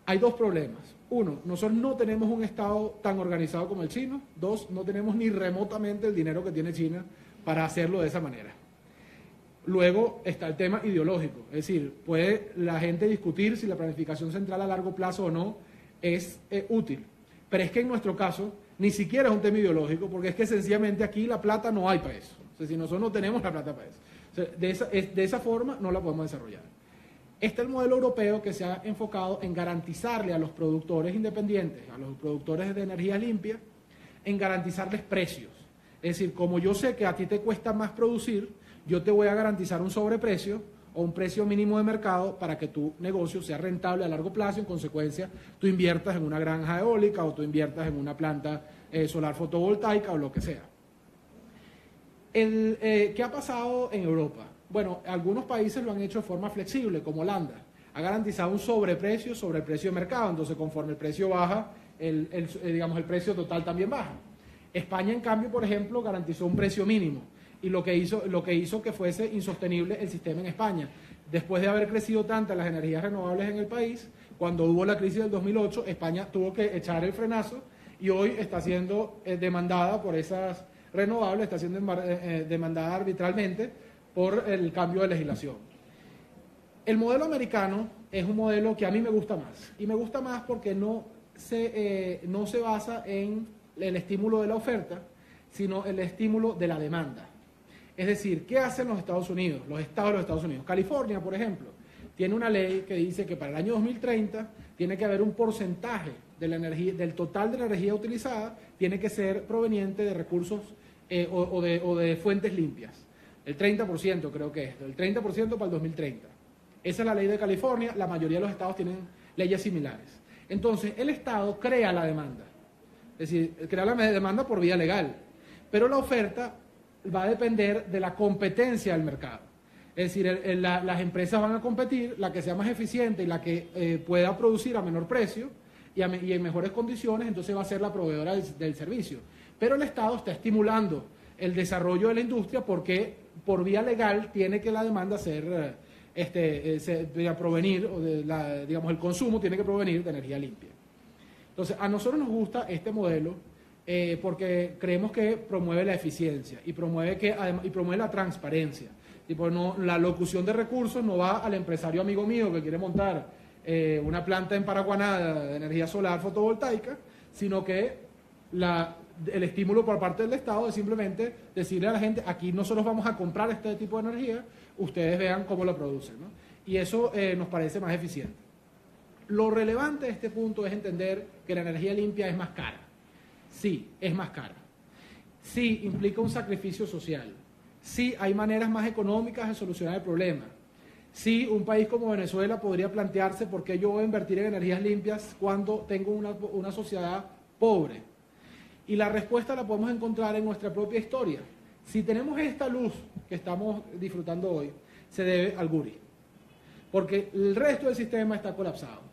Hay 2 problemas. 1, nosotros no tenemos un Estado tan organizado como el chino. 2, no tenemos ni remotamente el dinero que tiene China para hacerlo de esa manera. Luego está el tema ideológico, es decir, puede la gente discutir si la planificación central a largo plazo o no es útil, pero es que en nuestro caso ni siquiera es un tema ideológico, porque es que sencillamente aquí la plata no hay para eso. O sea, si nosotros no tenemos la plata para eso. O sea, de esa forma no la podemos desarrollar. Este es el modelo europeo que se ha enfocado en garantizarle a los productores independientes, a los productores de energía limpia, en garantizarles precios. Es decir, como yo sé que a ti te cuesta más producir, yo te voy a garantizar un sobreprecio o un precio mínimo de mercado para que tu negocio sea rentable a largo plazo. En consecuencia, tú inviertas en una granja eólica o tú inviertas en una planta solar fotovoltaica o lo que sea. ¿Qué ha pasado en Europa? Bueno, algunos países lo han hecho de forma flexible, como Holanda. Ha garantizado un sobreprecio sobre el precio de mercado, entonces conforme el precio baja, digamos, el precio total también baja. España, en cambio, por ejemplo, garantizó un precio mínimo y lo que hizo que fuese insostenible el sistema en España. Después de haber crecido tantas las energías renovables en el país, cuando hubo la crisis del 2008, España tuvo que echar el frenazo y hoy está siendo demandada por esas renovables, está siendo demandada arbitralmente por el cambio de legislación. El modelo americano es un modelo que a mí me gusta más, y me gusta más porque no se basa en el estímulo de la oferta, sino el estímulo de la demanda. Es decir, ¿qué hacen los Estados Unidos, los estados de los Estados Unidos? California, por ejemplo, tiene una ley que dice que para el año 2030 tiene que haber un porcentaje de la energía, del total de la energía utilizada, tiene que ser proveniente de recursos o de fuentes limpias. El 30% creo que es, el 30% para el 2030. Esa es la ley de California, la mayoría de los estados tienen leyes similares. Entonces, el estado crea la demanda, es decir, crea la demanda por vía legal, pero la oferta va a depender de la competencia del mercado. Es decir, las empresas van a competir, la que sea más eficiente y la que pueda producir a menor precio y en mejores condiciones, entonces va a ser la proveedora del servicio. Pero el Estado está estimulando el desarrollo de la industria porque por vía legal tiene que la demanda provenir, o digamos, el consumo tiene que provenir de energía limpia. Entonces, a nosotros nos gusta este modelo porque creemos que promueve la eficiencia y promueve la transparencia. Tipo, la locución de recursos no va al empresario amigo mío que quiere montar una planta en Paraguaná de energía solar fotovoltaica, sino que el estímulo por parte del Estado es simplemente decirle a la gente, aquí nosotros vamos a comprar este tipo de energía, ustedes vean cómo lo producen, ¿no? Y eso nos parece más eficiente. Lo relevante de este punto es entender que la energía limpia es más cara. Sí, es más cara. Sí, implica un sacrificio social. Sí, hay maneras más económicas de solucionar el problema. Sí, un país como Venezuela podría plantearse por qué yo voy a invertir en energías limpias cuando tengo una sociedad pobre. Y la respuesta la podemos encontrar en nuestra propia historia. Si tenemos esta luz que estamos disfrutando hoy, se debe al Guri. Porque el resto del sistema está colapsado.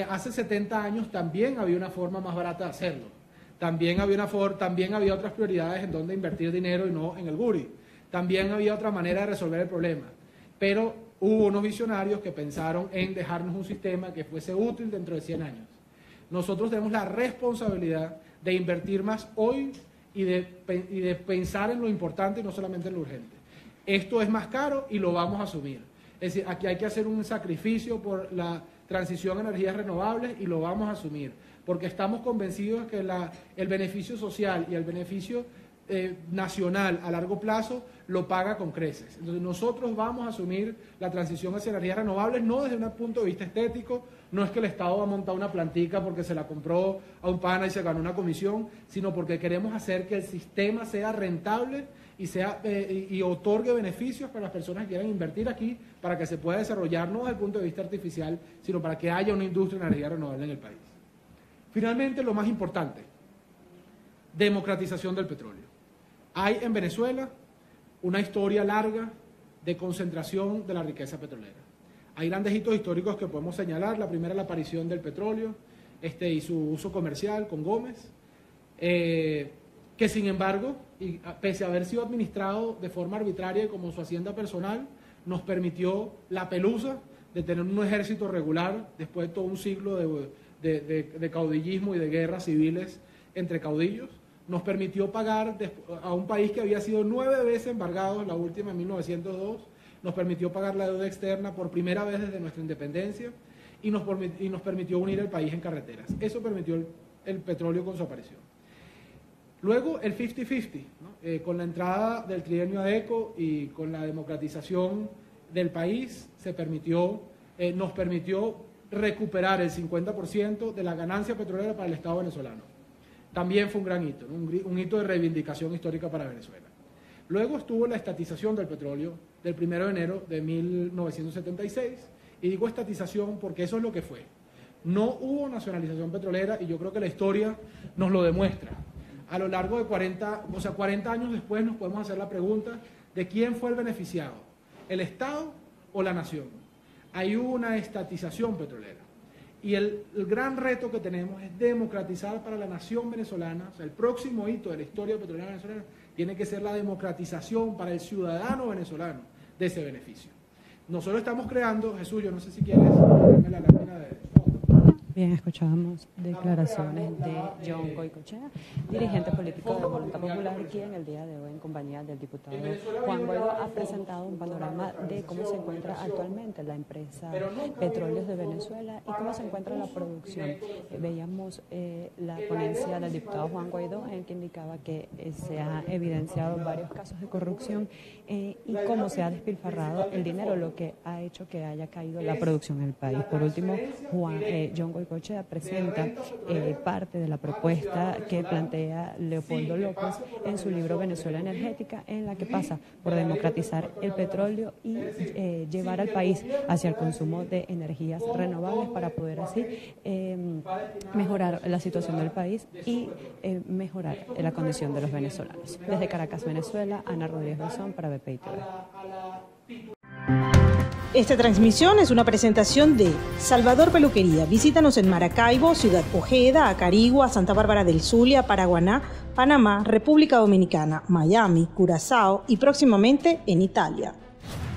Hace 70 años también había una forma más barata de hacerlo. También había otras prioridades en donde invertir dinero y no en el Guri. También había otra manera de resolver el problema. Pero hubo unos visionarios que pensaron en dejarnos un sistema que fuese útil dentro de 100 años. Nosotros tenemos la responsabilidad de invertir más hoy y de pensar en lo importante y no solamente en lo urgente. Esto es más caro y lo vamos a asumir. Es decir, aquí hay que hacer un sacrificio por la transición a energías renovables y lo vamos a asumir, porque estamos convencidos que el beneficio social y el beneficio nacional a largo plazo lo paga con creces. Entonces nosotros vamos a asumir la transición hacia energías renovables, no desde un punto de vista estético, no es que el Estado va a montar una plantica porque se la compró a un pana y se ganó una comisión, sino porque queremos hacer que el sistema sea rentable y otorgue beneficios para las personas que quieran invertir aquí, para que se pueda desarrollar no desde el punto de vista artificial, sino para que haya una industria de energía renovable en el país. Finalmente, lo más importante, democratización del petróleo. Hay en Venezuela una historia larga de concentración de la riqueza petrolera. Hay grandes hitos históricos que podemos señalar. La primera, la aparición del petróleo y su uso comercial con Gómez, que sin embargo, y pese a haber sido administrado de forma arbitraria y como su hacienda personal, nos permitió la pelusa de tener un ejército regular después de todo un siglo de caudillismo y de guerras civiles entre caudillos. Nos permitió pagar a un país que había sido 9 veces embargado, la última en 1902, nos permitió pagar la deuda externa por primera vez desde nuestra independencia y nos permitió unir el país en carreteras. Eso permitió el petróleo con su aparición. Luego el 50-50, ¿no? Con la entrada del trienio ADECO y con la democratización del país nos permitió recuperar el 50% de la ganancia petrolera para el Estado venezolano. También fue un gran hito, ¿no? un hito de reivindicación histórica para Venezuela. Luego estuvo la estatización del petróleo del 1 de enero de 1976, y digo estatización porque eso es lo que fue. No hubo nacionalización petrolera y yo creo que la historia nos lo demuestra. A lo largo de 40 años después nos podemos hacer la pregunta de quién fue el beneficiado, el Estado o la nación. Ahí hubo una estatización petrolera. Y el gran reto que tenemos es democratizar para la nación venezolana, o sea, el próximo hito de la historia petrolera venezolana tiene que ser la democratización para el ciudadano venezolano de ese beneficio. Nosotros estamos creando, Jesús, yo no sé si quieres ponerme la lámina de... Bien, escuchábamos declaraciones de John Goycochea, dirigente político de Voluntad Popular, quien el día de hoy, en compañía del diputado Juan Guaidó, ha presentado un panorama de cómo se encuentra actualmente la empresa Petróleos de Venezuela y cómo se encuentra la producción. Veíamos la ponencia del diputado Juan Guaidó, en el que indicaba que se han evidenciado varios casos de corrupción y cómo se ha despilfarrado el dinero, lo que ha hecho que haya caído la producción en el país. Por último, John Goycochea presenta parte de la propuesta que plantea Leopoldo López en su libro Venezuela Energética, en la que pasa por democratizar el petróleo y llevar al país hacia el consumo de energías renovables para poder así mejorar la situación del país y mejorar la condición de los venezolanos. Desde Caracas, Venezuela, Ana Rodríguez Bozón para BPI TV. Esta transmisión es una presentación de Salvador Peluquería. Visítanos en Maracaibo, Ciudad Ojeda, Acarigua, Santa Bárbara del Zulia, Paraguaná, Panamá, República Dominicana, Miami, Curazao y próximamente en Italia.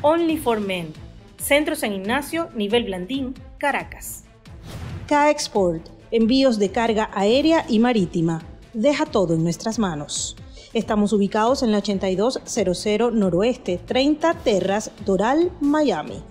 Only for Men. Centro San Ignacio, nivel Blandín, Caracas. K-Export. Envíos de carga aérea y marítima. Deja todo en nuestras manos. Estamos ubicados en la 8200 Noroeste 30 Terras, Doral, Miami.